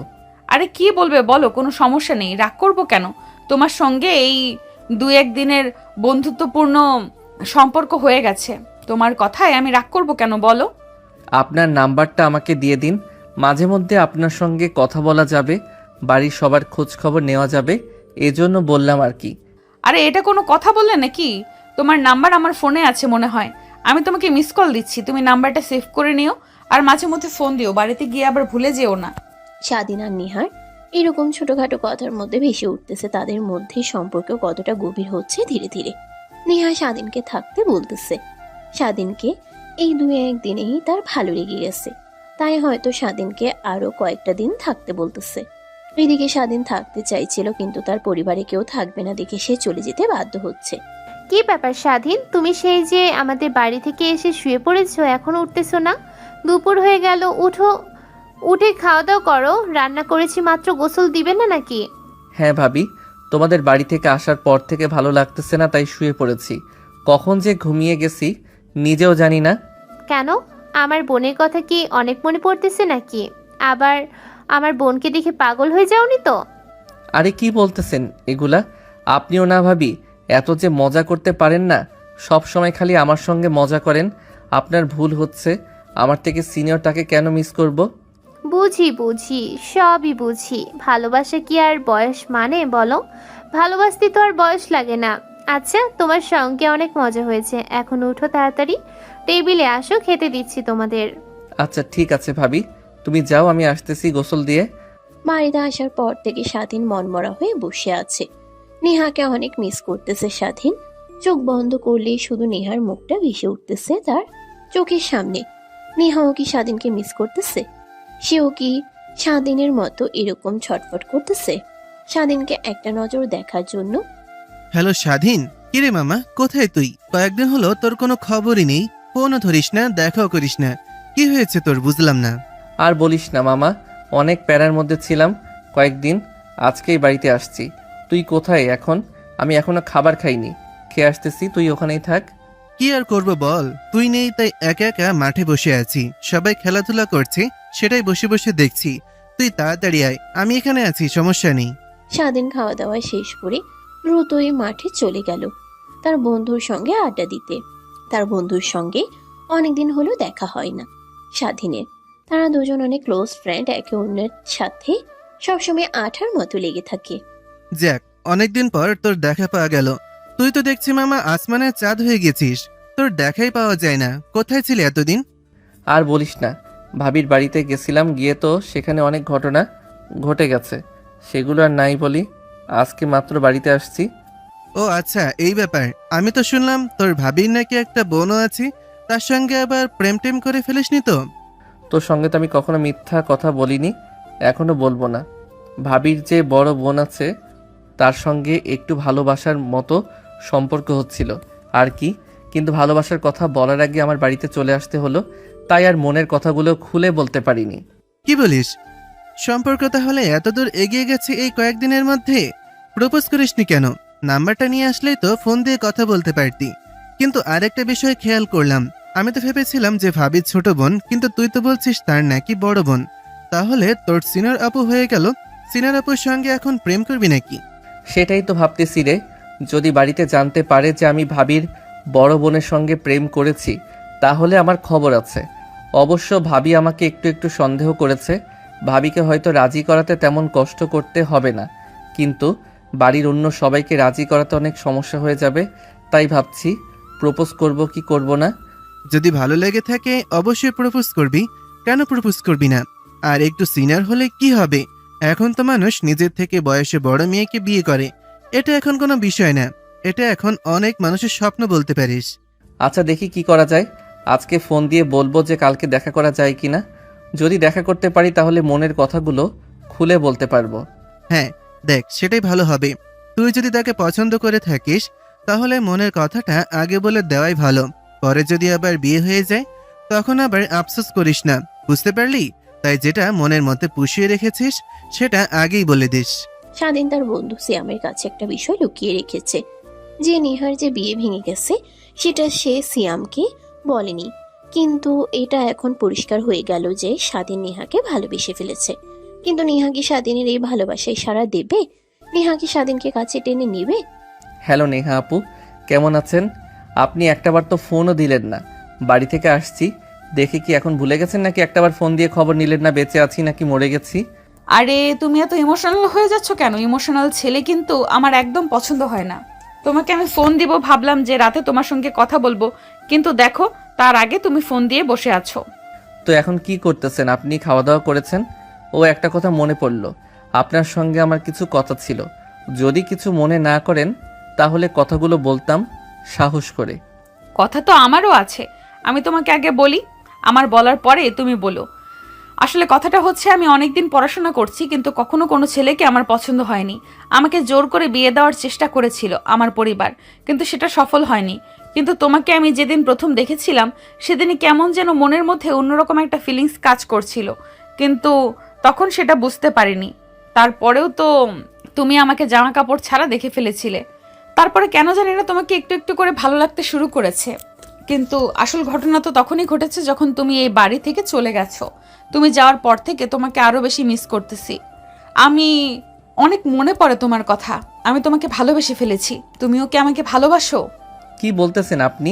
আরে কি বলবে বলো, কোনো সমস্যা নেই, রাগ করবো কেন? তোমার সঙ্গে এই 2-1 দিনের বন্ধুত্বপূর্ণ সম্পর্ক হয়ে গেছে, তোমার কথায় আমি রাগ করবো কেন বলো? আপনার নাম্বারটা আমাকে দিয়ে দিন, মাঝে মধ্যে আপনার সঙ্গে কথা বলা যাবে, বাড়ির সবার খোঁজ খবর নেওয়া যাবে, এজন্য বললাম আর কি। আরে এটা কোনো কথা বললে নাকি? তোমার নাম্বার আমার ফোনে আছে মনে হয়, আমি তোমাকে মিস কল দিচ্ছি, তুমি নাম্বারটা সেভ করে নিও, আর মাঝে মধ্যে ফোন দিও, বাড়িতে গিয়ে আবার ভুলে যেও না। স্বাধীন আর নেহার এরকম ছোটখাটো কথার মধ্যে ভেসে উঠতেছে তাদের মধ্যে সম্পর্ক কতটা গভীর হচ্ছে ধীরে ধীরে। নেহা স্বাধীনকে থাকতে বলতেছে। স্বাধীনকে এই 2-1 দিনেই তার ভালো লেগে গেছে, তাই হয়তো স্বাধীনকে আরো কয়েকটা দিন থাকতে বলতেছে। এদিকে স্বাধীন থাকতে চাইছিল, কিন্তু তার পরিবারে কেউ থাকবে না দেখে সে চলে যেতে বাধ্য হচ্ছে। কি ব্যাপার স্বাধীন, তুমি সেই যে আমাদের বাড়ি থেকে এসে শুয়ে পড়েছো, এখন উঠতেছো না? দুপুর হয়ে গেল, উঠো, উঠে খাওয়া দাওয়া করো। রান্না করেছি মাত্র, গোসল দিবে না নাকি? হ্যাঁ ভাবি, তোমাদের বাড়ি থেকে আসার পর থেকে ভালো লাগতেছে না, তাই শুয়ে পড়েছি। কখন যে ঘুমিয়ে গেছি নিজেও জানি না। কেন, আমার বোনের কথা কি অনেক মনে পড়তেছে নাকি? আবার আমার বোনকে দেখে পাগল হয়ে যাওনি তো? আরে কি বলতেছেন এগুলা? আপনিও না ভাবি, এত যে মজা করতে পারেন না, সব সময় খালি আমার সঙ্গে মজা করেন। আপনার ভুল হচ্ছে, আমার থেকে সিনিয়রটাকে কেন মিস করব? বুঝি বুঝি, সবই বুঝি। ভালোবাসা কি আর বয়স মানে বলো? ভালোবাসতে তো আর বয়স লাগে না। আচ্ছা, তোমার সঙ্গে অনেক মজা হয়েছে, এখন উঠো তাড়াতাড়ি, টেবিলে আসো, খেতে দিচ্ছি তোমাদের। আচ্ছা ঠিক আছে ভাবি, তুমি যাও, আমি আসতেছি গোসল দিয়ে। বাড়িতে আসার পর থেকে স্বাধীন মনমরা হয়ে বসে আছে। নেহাকে অনেক মিস করতেছে স্বাধীন। চোখ বন্ধ করলেই শুধু নেহার মুখটা ভেসে উঠতেছে তার চোখের সামনে। নেহাও কি স্বাধীনকে মিস করতেছে? সেও কি স্বাধীনের মতো এরকম ছটফট করতেছে স্বাধীনকে একটা নজর দেখার জন্য? হ্যালো স্বাধীন, কিরে মামা, কোথায় তুই? কয়েকদিন হলো তোর কোনো খবরই নেই, ফোনও ধরিস না, দেখাও করিস না। কি হয়েছে তোর, বুঝলাম না। আর বলিস না মামা, অনেক প্যারার মধ্যে ছিলাম কয়েকদিন, আজকেই বাড়িতে আসছি। তুই কোথায় এখন? আমি এখনো খাবার খাইনি, খেয়ে আসতেছি, তুই ওখানেই থাক। কি আর করবো বল, তুই নেই তাই একা একা মাঠে বসে আছি, সবাই খেলাধুলা করছে, সেটাই বসে বসে দেখছি। তুই তাড়াতাড়ি আয়, আমি এখানে আছি, সমস্যা নেই। স্বাধীন খাওয়া দাওয়া শেষ করে দ্রুতই মাঠে চলে গেল তার বন্ধুর সঙ্গে আড্ডা দিতে। তার বন্ধুর সঙ্গে অনেকদিন হলো দেখা হয় না স্বাধীনের। তারা দুজন অনেক ক্লোজ ফ্রেন্ড, একে অন্যের সাথে সবসময় আঠার মতো লেগে থাকে। যাক, অনেকদিন পর তোর দেখা পাওয়া গেল। তুই তো দেখছি মামা আসমানের চাঁদ হয়ে গেছিস, তোর দেখাই পাওয়া যায় না। কোথায় ছিলি এতদিন? আর বলিস না, ভাবির বাড়িতে গেছিলাম, গিয়ে তো সেখানে অনেক ঘটনা ঘটে গেছে, সেগুলো আর নাই বলি। আজকে মাত্র বাড়িতে আসছি। ও আচ্ছা, এই ব্যাপার। আমি তো শুনলাম তোর ভাবির নাকি একটা বোনও আছে, তার সঙ্গে আবার প্রেম টেম করে ফেলিসনি তো? তোর সঙ্গে তো আমি কখনো মিথ্যা কথা বলিনি, এখনো বলবো না। ভাবির যে বড় বোন আছে, তার সঙ্গে একটু ভালোবাসার মতো সম্পর্ক হচ্ছিল আর কি, কিন্তু ভালোবাসার কথা বলার আগে আমার বাড়িতে চলে আসতে হলো, তাই আর মনের কথাগুলো খুলে বলতে পারিনি। কি বলিস? সম্পর্ক তাহলে এতদূর এগিয়ে গেছে এই কয়েকদিনের মধ্যে? প্রপোজ করিসনি কেন? নাম্বারটা নিয়ে আসলেই তো ফোন দিয়ে কথা বলতে পারতি। কিন্তু আরেকটা বিষয় খেয়াল করলাম, আমি তো ভেবেছিলাম যে ভাবির ছোট বোন, কিন্তু তুই তো বলছিস তার নাকি বড় বোন। তাহলে তোর সিনিয়র আপু হয়ে গেল, সিনিয়র আপুর সঙ্গে এখন প্রেম করবি নাকি? সেটাই তো ভাবতেছি রে। যদি বাড়িতে জানতে পারে যে আমি ভাবির বড় বোনের সঙ্গে প্রেম করেছি, তাহলে আমার খবর আছে। অবশ্য ভাবি আমাকে একটু একটু সন্দেহ করেছে। ভাবিকে হয়তো রাজি করাতে তেমন কষ্ট করতে হবে না, কিন্তু বাড়ির অন্য সবাইকে রাজি করাতে অনেক সমস্যা হয়ে যাবে। তাই ভাবছি প্রপোজ করব কি করব না। যদি ভালো লেগে থাকে অবশ্যই প্রপোজ করবি, কেন প্রপোজ করবি না? আর একটু সিনিয়র হলে কি হবে? এখন তো মানুষ নিজের থেকে বয়সে বড় মেয়েকে বিয়ে করে। এটা এখন কোনো বিষয় না, এটা এখন অনেক মানুষের স্বপ্ন বলতে পারিস। আচ্ছা দেখি কি করা যায়। আজকে ফোন দিয়ে বলবো যে কালকে দেখা করা যায় কি না। যদি দেখা করতে পারি তাহলে মনের কথাগুলো খুলে বলতে পারবো। হ্যাঁ দেখ, সেটাই ভালো হবে। তুই যদি তাকে পছন্দ করে থাকিস তাহলে মনের কথাটা আগে বলে দেওয়াই ভালো। পরে যদি আবার বিয়ে হয়ে যায় তখন আবার আফসোস করিস না, বুঝতে পারলি? তাই যেটা মনের মধ্যে পুষিয়ে রেখেছিস সেটা আগেই বলে দিস। স্বাধীন তার বন্ধু সিয়ামের কাছে একটা বিষয় লুকিয়ে রেখেছে, যে নিহার যে বিয়ে ভেঙে গেছে সেটা সে সিয়ামকে বলেনি। কিন্তু এটা এখন পরিষ্কার হয়ে গেল যে স্বাধীন নেহাকে ভালোবেসে ফেলেছে। কিন্তু নেহা কি স্বাধীনের এই ভালোবাসায় সাড়া দেবে? নেহা কি স্বাধীনকে কাছে টেনে নেবে? হ্যালো নেহা আপু, কেমন আছেন? আপনি একটাবার তো ফোনও দিলেন না। বাড়ি থেকে আসছি দেখে কি এখন ভুলে গেছেন নাকি? একটাবার ফোন দিয়ে খবর নিলেন না বেঁচে আছি নাকি মরে গেছি? আরে তুমি এত ইমোশনাল হয়ে যাচ্ছ কেন? ইমোশনাল ছেলে কিন্তু আমার একদম পছন্দ হয় না। তোমাকে আমি ফোন দিব ভাবলাম যে রাতে তোমার সঙ্গে কথা বলবো, কিন্তু দেখো তার আগে তুমি ফোন দিয়ে বসে আছো। তো এখন কি করতেছেন? আপনি খাওয়া দাওয়া করেছেন? ও একটা কথা মনে পড়ল, আপনার সঙ্গে আমার কিছু কথা ছিল। যদি কিছু মনে না করেন তাহলে কথাগুলো বলতাম সাহস করে। কথা তো আমারও আছে, আমি তোমাকে আগে বলি, আমার বলার পরে তুমি বলো। আসলে কথাটা হচ্ছে, আমি অনেকদিন পড়াশোনা করছি কিন্তু কখনো কোনো ছেলেকে আমার পছন্দ হয়নি। আমাকে জোর করে বিয়ে দেওয়ার চেষ্টা করেছিল আমার পরিবার, কিন্তু সেটা সফল হয়নি। কিন্তু তোমাকে আমি যেদিন প্রথম দেখেছিলাম সেদিনই কেমন যেন মনের মধ্যে অন্যরকম একটা ফিলিংস কাজ করছিল, কিন্তু তখন সেটা বুঝতে পারিনি। তারপরেও তো তুমি আমাকে জামা কাপড় ছাড়া দেখে ফেলেছিলে। তারপরে কেন জানি না তোমাকে একটু একটু করে ভালো লাগতে শুরু করেছে। কিন্তু আসল ঘটনা তো তখনই ঘটেছে যখন তুমি এই বাড়ি থেকে চলে গেছো। তুমি যাওয়ার পর থেকে তোমাকে আরো বেশি মিস করতেছি। আমি অনেক মনে পড়ে তোমার কথা। আমি তোমাকে ভালোবেসে ফেলেছি, তুমিও কি আমাকে ভালোবাসো? কি বলতেছেন আপনি?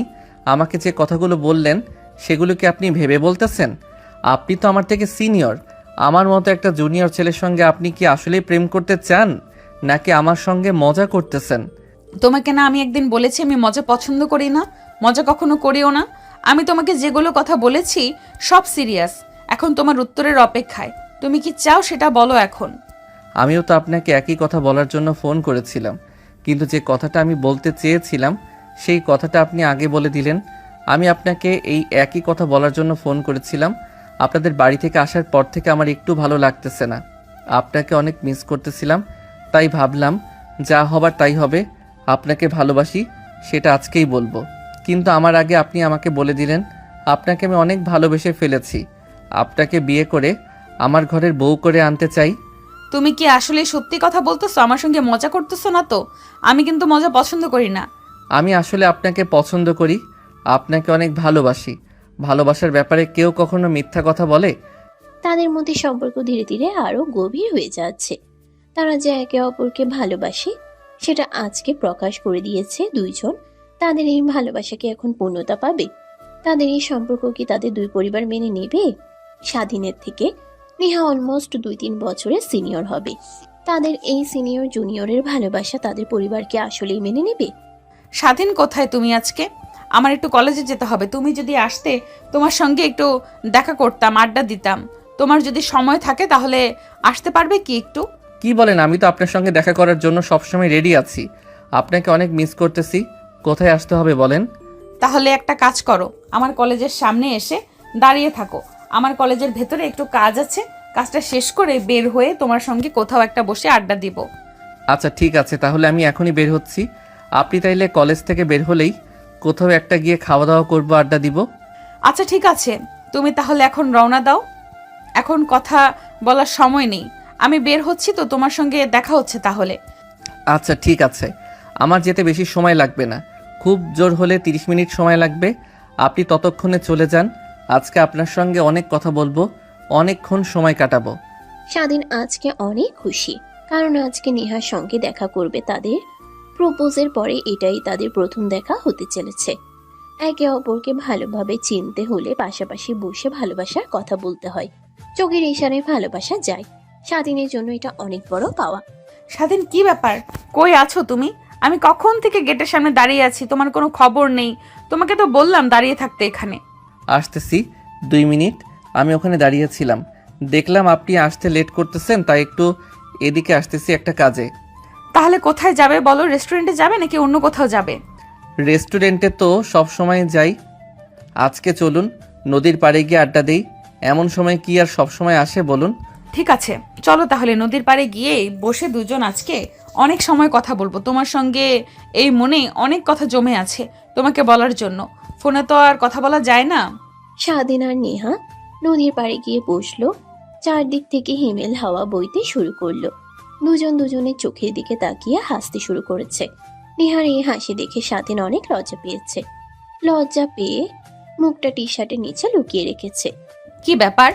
আমাকে যে কথাগুলো বললেন সেগুলো কি আপনি ভেবে বলতেছেন? আপনি তো আমার থেকে সিনিয়র। আমার মতো একটা জুনিয়র ছেলের সঙ্গে আপনি কি আসলেই প্রেম করতে চান নাকি আমার সঙ্গে মজা করতেছেন? তোমাকে না আমি একদিন বলেছি আমি মজা পছন্দ করি না, মজা কখনো করিও না। আমি তোমাকে যেগুলো কথা বলেছি সব সিরিয়াস। এখন তোমার উত্তরের অপেক্ষায়, তুমি কি চাও সেটা বলো এখন। আমিও তো আপনাকে একই কথা বলার জন্য ফোন করেছিলাম, কিন্তু যে কথাটা আমি বলতে চেয়েছিলাম সেই কথাটা আপনি আগে বলে দিলেন। আমি আপনাকে এই একই কথা বলার জন্য ফোন করেছিলাম। আপনাদের বাড়ি থেকে আসার পর থেকে আমার একটু ভালো লাগতেছে না। আপনাকে অনেক মিস করতেছিলাম, তাই ভাবলাম যা হবার তাই হবে। আপনাকে ভালোবাসি সেটা আজকেই বলবো, কিন্তু আমার আগে আপনি আমাকে বলে দিলেন আপনাকে আমি অনেক ভালোবেসে ফেলেছি। আপনাকে বিয়ে করে আমার ঘরের বউ করে আনতে চাই। তুমি কি আসলে সত্যি কথা বলতেছো? আমার সঙ্গে মজা করতেছো না তো? আমি কিন্তু মজা পছন্দ করি না। আমি আসলে আপনাকে পছন্দ করি, আপনাকে অনেক ভালোবাসি। ভালোবাসার ব্যাপারে কেউ কখনো মিথ্যা কথা বলে? তাদের মধ্যে সম্পর্ক ধীরে ধীরে আরো গভীর হয়ে যাচ্ছে। তারা যে একে অপরকে ভালোবাসে সেটা আজকে প্রকাশ করে দিয়েছে দুইজন। তাদের এই ভালোবাসা কি এখন পূর্ণতা পাবে? তাদের এই সম্পর্ক কি তাদের দুই পরিবার মেনে নেবে? স্বাধীনের থেকে নেহা অলমোস্ট 2-3 বছরের সিনিয়র হবে। তাদের এই সিনিয়র জুনিয়রের ভালোবাসা তাদের পরিবারকে আসলেই মেনে নেবে? স্বাধীন কোথায় তুমি আজকে? আমার একটু কলেজে যেতে হবে, তুমি যদি আসতে তোমার সঙ্গে একটু দেখা করতাম, আড্ডা দিতাম। তোমার যদি সময় থাকে তাহলে আসতে পারবে কি একটু? কি বলেন? আমি তো আপনার সঙ্গে দেখা করার জন্য সবসময় রেডি আছি। আপনাকে অনেক মিস করতেছি। কোথায় আসতে হবে বলেন? তাহলে একটা কাজ করো, আমার কলেজের সামনে এসে দাঁড়িয়ে থাকো। আমার কলেজের ভেতরে একটু কাজ আছে, কাজটা শেষ করে বের হয়ে তোমার সঙ্গে কোথাও একটা বসে আড্ডা দিব। আচ্ছা ঠিক আছে, তাহলে আমি এখনই বের হচ্ছি। আপনি তাইলে কলেজ থেকে বের হলেই কোথাও একটা গিয়ে খাওয়া দাওয়া করবো, আড্ডা দিব। আচ্ছা ঠিক আছে, তুমি তাহলে এখন রওনা দাও। এখন কথা বলার সময় নেই, আমি বের হচ্ছি, তো তোমার সঙ্গে দেখা হচ্ছে তাহলে। আচ্ছা ঠিক আছে, আমার যেতে বেশি সময় লাগবে না, খুব জোর হলে 30 মিনিট সময় লাগবে। আপনি ততক্ষণে চলে যান। আজকে আপনার সঙ্গে অনেক কথা বলবো, অনেকক্ষণ সময় কাটাবো। স্বাধীন আজকে অনেক খুশি, কারণ আজকে নেহার সঙ্গে দেখা করবে তাদের। প্রপোজের পরে এটাই তাদের প্রথম দেখা হতে চলেছে। একে অপরকে ভালোভাবে চিনতে হলে পাশাপাশি বসে ভালোবাসার কথা বলতে হয়। চোখের ইশারায় ভালোবাসা যায়। স্বাধীনের জন্য এটা অনেক বড় পাওয়া। স্বাধীন, কি ব্যাপার? কই আছো তুমি? আমি কখন থেকে গেটের সামনে দাঁড়িয়ে আছি, তোমার কোনো খবর নেই। তোমাকে তো বললাম দাঁড়িয়ে থাকতে এখানে। আসতেছি, 2 মিনিট। আমি ওখানে দাঁড়িয়েছিলাম, দেখলাম আপনি আসতে লেট করতেছেন, তাই একটু এদিকে আসতেছি একটা কাজে। তাহলে কোথায় যাবে বলো? রেস্টুরেন্টে যাবে নাকি অন্য কোথাও যাবে? রেস্টুরেন্টে তো সব সময় যাই, আজকে চলুন নদীর পাড়ে গিয়ে আড্ডা দেই। এমন সময় কি আর সব সময় আসে বলুন? ঠিক আছে, চলো তাহলে নদীর পাড়ে গিয়ে বসে দুজন আজকে অনেক সময় কথা বলবো। তোমার সঙ্গে এই মনে অনেক কথা জমে আছে তোমাকে বলার জন্য, ফোনে তো আর কথা বলা যায় না। স্বাধীন আর নেহা নদীর পাড়ে গিয়ে বসলো। চারদিক থেকে হিমেল হাওয়া বইতে শুরু করলো। দুজন দুজনের চোখের দিকে তাকিয়ে হাসতে শুরু করেছে। নেহার এই হাসি দেখে স্বাধীন অনেক লজ্জা পেয়েছে। লজ্জা পেয়ে মুখটা টি শার্টের নিচে লুকিয়ে রেখেছে। কি ব্যাপার,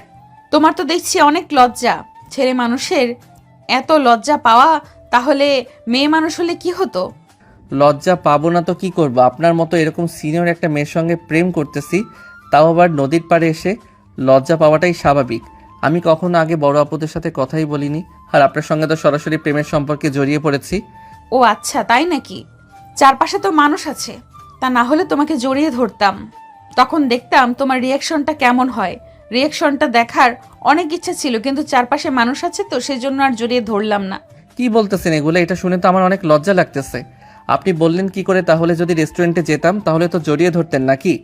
তোমার তো দেখছি অনেক লজ্জা। ছেলে মানুষের এত লজ্জা পাওয়া, তাহলে মেয়ে মানুষ হলে কি হতো? লজ্জা পাবো না তো কি করবো? আপনার মতো এরকম সিনিয়র একটা মেয়ের সঙ্গে প্রেম করতেছি, তাও আবার নদীর পাড়ে এসে লজ্জা পাওয়াটাই স্বাভাবিক। আমি কখনো আগে বড় আপুদের সাথে কথাই বলিনি, আর আপনার সঙ্গে তো সরাসরি প্রেমের সম্পর্কে জড়িয়ে পড়েছি। ও আচ্ছা, তাই নাকি? চারপাশে তো মানুষ আছে, তা না হলে তোমাকে জড়িয়ে ধরতাম, তখন দেখতাম তোমার রিয়াকশনটা কেমন হয়। রিয়াকশনটা দেখার অনেক ইচ্ছা ছিল, কিন্তু চারপাশে মানুষ আছে তো সেজন্য আর জড়িয়ে ধরলাম না। কি বলতেছেন এগুলো? এটা শুনে তো আমার অনেক লজ্জা লাগতেছে। আপনি বললেন কি করে তাহলে? যদি রেস্টুরেন্টে যেতাম তাহলে তো জড়িয়ে ধরতেন নাকি?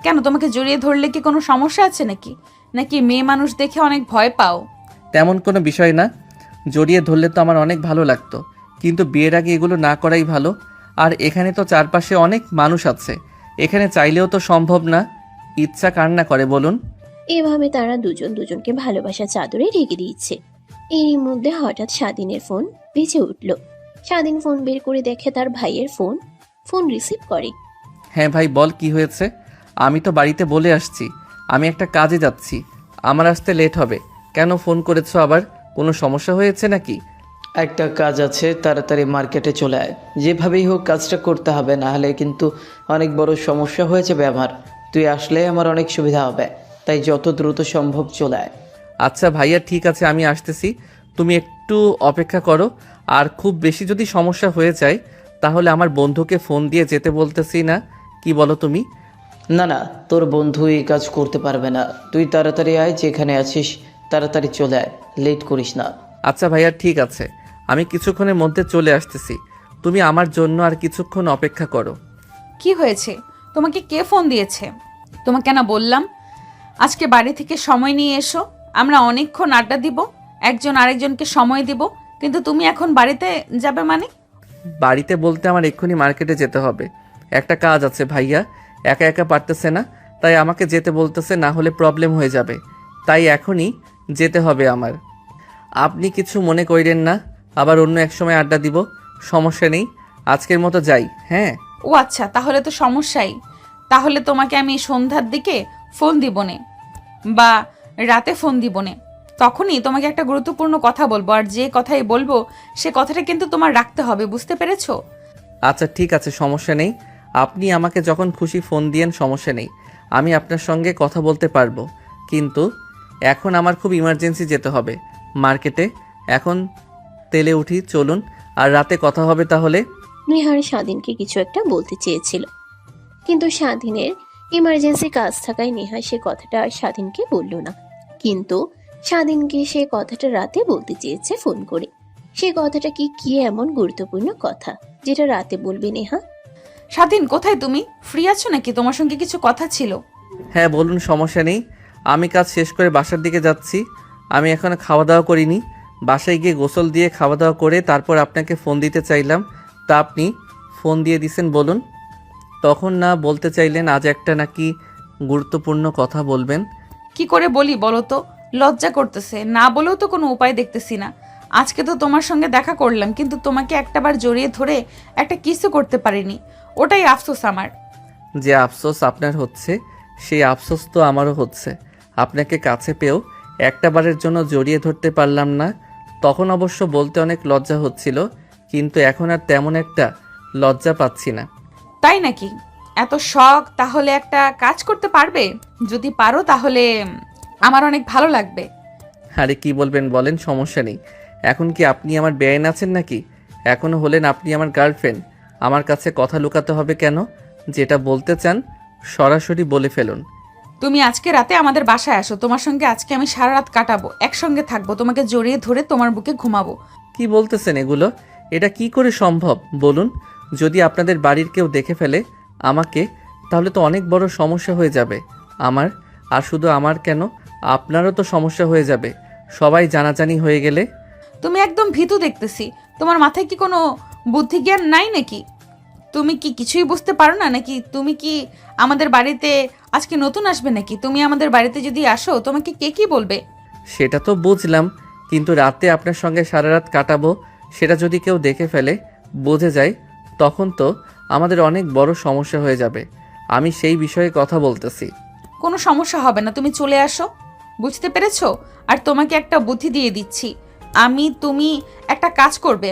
কেন, তোমাকে জড়িয়ে ধরলে কি কোনো সমস্যা আছে নাকি? নাকি মেয়ে মানুষ দেখে অনেক ভয় পাও? তেমন কোনো বিষয় না, জড়িয়ে ধরলে তো আমার অনেক ভালো লাগতো, কিন্তু বিয়ের আগে এগুলো না করাই ভালো। আর এখানে তো চারপাশে অনেক মানুষ আছে, এখানে চাইলেও তো সম্ভব না। ইচ্ছা কার না করে বলুন? এভাবে তারা দুজন দুজনকে ভালোবাসা চাদরে ঢেকে দিয়েছে। এরই মধ্যে হঠাৎ স্বাধীনের ফোন বেজে উঠল। স্বাধীন ফোন বের করে দেখে তার ভাইয়ের ফোন। ফোন রিসিভ করে। হ্যাঁ ভাই বল, কি হয়েছে? আমি তো বাড়িতে বলে আসছি আমি একটা কাজে যাচ্ছি, আমার আসতে লেট হবে। কেন ফোন করেছো আবার? কোনো সমস্যা হয়েছে নাকি? একটা কাজ আছে, তাড়াতাড়ি মার্কেটে চলে আয়। যেভাবেই হোক কাজটা করতে হবে, না হলে কিন্তু অনেক বড় সমস্যা হয়ে যাবে আমার। তুই আসলে আমার অনেক সুবিধা হবে, তাই যত দ্রুত সম্ভব চলে আয়। আচ্ছা ভাইয়া ঠিক আছে, আমি আসতেছি, তুমি একটু অপেক্ষা করো। আর খুব বেশি যদি সমস্যা হয়ে যায় তাহলে আমার বন্ধুকে ফোন দিয়ে যেতে বলতেছি না, কি বলো তুমি? না না, তোর বন্ধু এই কাজ করতে পারবে না। তুই তাড়াতাড়ি আয়, যেখানে আছিস তাড়াতাড়ি চলে আয়, লেট করিস না। আচ্ছা ভাইয়া ঠিক আছে, আমি কিছুক্ষণের মধ্যে চলে আসতেছি, তুমি আমার জন্য আর কিছুক্ষণ অপেক্ষা করো। কি হয়েছে? তোমাকে কে ফোন দিয়েছে? তোমাকে না বললাম আজকে বাড়ি থেকে সময় নিয়ে এসো, আমরা অনেকক্ষণ আড্ডা দিব, একজন আরেকজনকে সময় দিব, কিন্তু তুমি এখন বাড়িতে যাবে মানে? বাড়িতে বলতে আমার এক্ষুনি মার্কেটে যেতে হবে, একটা কাজ আছে। ভাইয়া একা একা পারতেছে না, তাই আমাকে যেতে বলতেছে, না হলে প্রবলেম হয়ে যাবে, তাই এখনই যেতে হবে আমার। আপনি কিছু মনে করেন না, আবার অন্য এক সময় আড্ডা দিব, সমস্যা নেই, আজকের মতো যাই। হ্যাঁ ও আচ্ছা, তাহলে তো সমস্যাই। তাহলে তোমাকে আমি সন্ধ্যার দিকে ফোন দিবনে বা রাতে ফোন দিবনে, তখনই তোমাকে একটা গুরুত্বপূর্ণ কথা বলবো, আর যে কথাই বলবো সে কথাটা কিন্তু তোমার রাখতে হবে, বুঝতে পেরেছো? আচ্ছা ঠিক আছে, সমস্যা নেই, আপনি আমাকে যখন খুশি ফোন দিয়েন, সমস্যা নেই, আমি আপনার সঙ্গে কথা বলতে পারবো। কিন্তু এখন আমার খুব ইমার্জেন্সি যেতে হবে মার্কেটে, এখন তেলে উঠি, চলুন, আর রাতে কথা হবে তাহলে। নেহার স্বাধীনকে কিছু একটা বলতে চেয়েছিল, কিন্তু স্বাধীনের ইমার্জেন্সি কাজ থাকায় নেহা সে কথাটা আর স্বাধীনকে বলল না। কিন্তু স্বাধীনকে সে কথাটা রাতে বলতে চেয়েছে ফোন করে। সে কথাটা কি এমন গুরুত্বপূর্ণ কথা যেটা রাতে বলবে নেহা? স্বাধীন, কোথায় তুমি? ফ্রি আছো নাকি? তোমার সঙ্গে কিছু কথা ছিল। হ্যাঁ বলুন, সমস্যা নেই, আমি কাজ শেষ করে বাসার দিকে যাচ্ছি। আমি এখনো খাওয়া দাওয়া করিনি, বাসায় গিয়ে গোসল দিয়ে খাওয়া দাওয়া করে তারপর আপনাকে ফোন দিতে চাইলাম, তা আপনি ফোন দিয়ে দিছেন। বলুন। তখন না বলতে চাইলেন আজ একটা নাকি গুরুত্বপূর্ণ কথা বলবেন, কি করে বলি বলো তো? লজ্জা করতেছে, না বলেও তো কোনো উপায় দেখতেছি না। আজকে তো তোমার সঙ্গে দেখা করলাম, কিন্তু তোমাকে একটাবার জড়িয়ে ধরে একটা কিসও করতে পারিনি। ওটাই আফসোস আমার। যে আফসোস আপনার হচ্ছে, সেই আফসোস তো আমারও হচ্ছে। আপনাকে কাছে পেয়েও একটা বারের জন্য জড়িয়ে ধরতে পারলাম না। তখন অবশ্য বলতে অনেক লজ্জা হচ্ছিল, কিন্তু এখন আর তেমন একটা লজ্জা পাচ্ছি না। তাই নাকি? এত শখ, তাহলে একটা কাজ করতে পারবে? যদি পারো তাহলে আমার অনেক ভালো লাগবে। আরে কি বলবেন বলেন, সমস্যা নেই। এখন কি আপনি আমার বেআইন আছেন নাকি? এখনও হলেন আপনি আমার গার্লফ্রেন্ড। আমার কাছে কথা লুকাতে হবে কেন? যেটা বলতে চান সরাসরি বলে ফেলুন। তুমি আজকে রাতে আমাদের বাসায় আসো, তোমার সঙ্গে আজকে আমি সারা রাত কাটাবো, একসঙ্গে থাকবো, তোমাকে জড়িয়ে ধরে তোমার বুকে ঘুমাবো। কি বলতেছেন এগুলো? এটা কি করে সম্ভব বলুন? যদি আপনাদের বাড়ির কেউ দেখে ফেলে আমাকে, তাহলে তো অনেক বড় সমস্যা হয়ে যাবে আমার। আর শুধু আমার কেন, আপনারও তো সমস্যা হয়ে যাবে, সবাই জানাজানি হয়ে গেলে। তুমি একদম ভীতু দেখতেছি। তোমার মাথায় কি কোনো বুদ্ধি জ্ঞান নাই নাকি? তুমি কি কিছুই বুঝতে পারো না নাকি? তুমি কি আমাদের বাড়িতে আজকে নতুন আসবে নাকি? তুমি আমাদের বাড়িতে যদি আসো, তোমাকে কে কি বলবে? সেটা তো বুঝলাম, কিন্তু রাতে আপনার সঙ্গে সারা রাত কাটাবো, সেটা যদি কেউ দেখে ফেলে, বুঝে যায়, তখন তো আমাদের অনেক বড় সমস্যা হয়ে যাবে। আমি সেই বিষয়ে কথা বলতেছি। কোনো সমস্যা হবে না, তুমি চলে আসো। বুঝতে পেরেছো? আর তোমাকে একটা বুদ্ধি দিয়ে দিচ্ছি তুমি একটা কাজ করবে।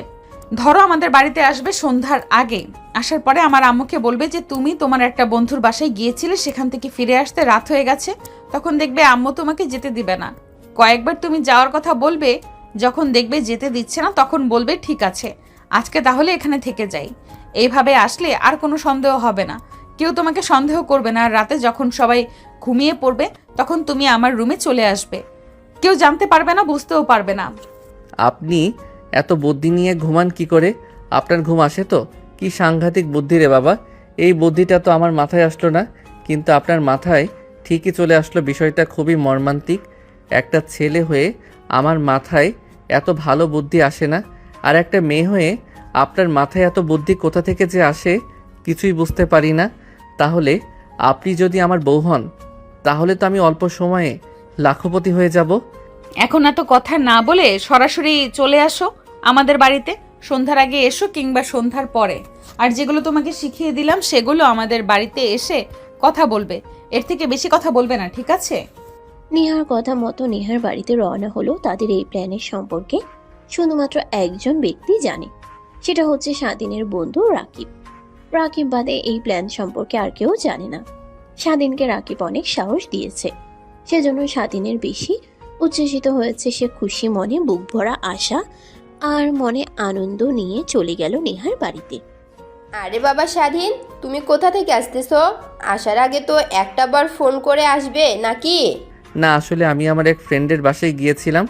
ধরো আমাদের বাড়িতে আসবে সন্ধ্যার আগে। আসার পরে আমার আম্মুকে বলবে যে তুমি তোমার একটা বন্ধুর বাসায় গিয়েছিলে, সেখান থেকে ফিরে আসতে রাত হয়ে গেছে। তখন দেখবে আম্মু তোমাকে যেতে দিবে না। কয়েকবার তুমি যাওয়ার কথা বলবে, যখন দেখবে যেতে দিচ্ছে না তখন বলবে ঠিক আছে, আজকে তাহলে এখানে থেকে যাই। এইভাবে আসলে আর কোনো সন্দেহ হবে না, কেউ তোমাকে সন্দেহ করবে না। আর রাতে যখন সবাই ঘুমিয়ে পড়বে, তখন তুমি আমার রুমে চলে আসবে, কেউ জানতে পারবে না, বুঝতেও পারবে না। আপনি এত বুদ্ধি নিয়ে ঘুমান কি করে? আপনার ঘুম আসে তো? কি সাংঘাতিক বুদ্ধি রে বাবা! এই বুদ্ধিটা তো আমার মাথায় আসলো না, কিন্তু আপনার মাথায় ঠিকই চলে আসলো। বিষয়টা খুবই মর্মান্তিক। একটা ছেলে হয়ে আমার মাথায় এত ভালো বুদ্ধি আসে না, আর একটা মেয়ে হয়ে আপনার মাথায় এত বুদ্ধি কোথা থেকে যে আসে কিছুই বুঝতে পারি না। তাহলে আপনি যদি আমার বউ হন, তাহলে তো আমি অল্প সময়ে লাখপতি হয়ে যাব। এখন এত কথা না বলে সরাসরি চলে আসো আমাদের বাড়িতে। সন্ধ্যার আগে এসো কিংবা সন্ধ্যার পরে। আর যেগুলো তোমাকে শিখিয়ে দিলাম সেগুলো আমাদের বাড়িতে এসে কথা বলবে, এর থেকে বেশি কথা বলবে না, ঠিক আছে? নেহার কথা মতো নেহার বাড়িতে রওনা হলো। তাদের এই প্ল্যানের সম্পর্কে শুধুমাত্র একজন ব্যক্তি জানে, সেটা হচ্ছে স্বাধীনের বন্ধু রাকিব। রাকিব বাদে এই প্ল্যান সম্পর্কে আর কেউ জানে না। স্বাধীনকে রাকিব অনেক সাহস দিয়েছে, সেজন্য স্বাধীনের বেশি উচ্ছ্বসিত হয়েছে। সে খুশি মনে, বুক ভরা আশা আর মনে আনন্দ নিয়ে চলে গেল নেহার বাড়িতে। আরে বাবা স্বাধীন, তুমি কোথা থেকে আসতেছো? আসার আগে তো একটা বার ফোন করে আসবে নাকি? না, আসলে আমি আমার এক ফ্রেন্ডের বাসায় গিয়েছিলাম,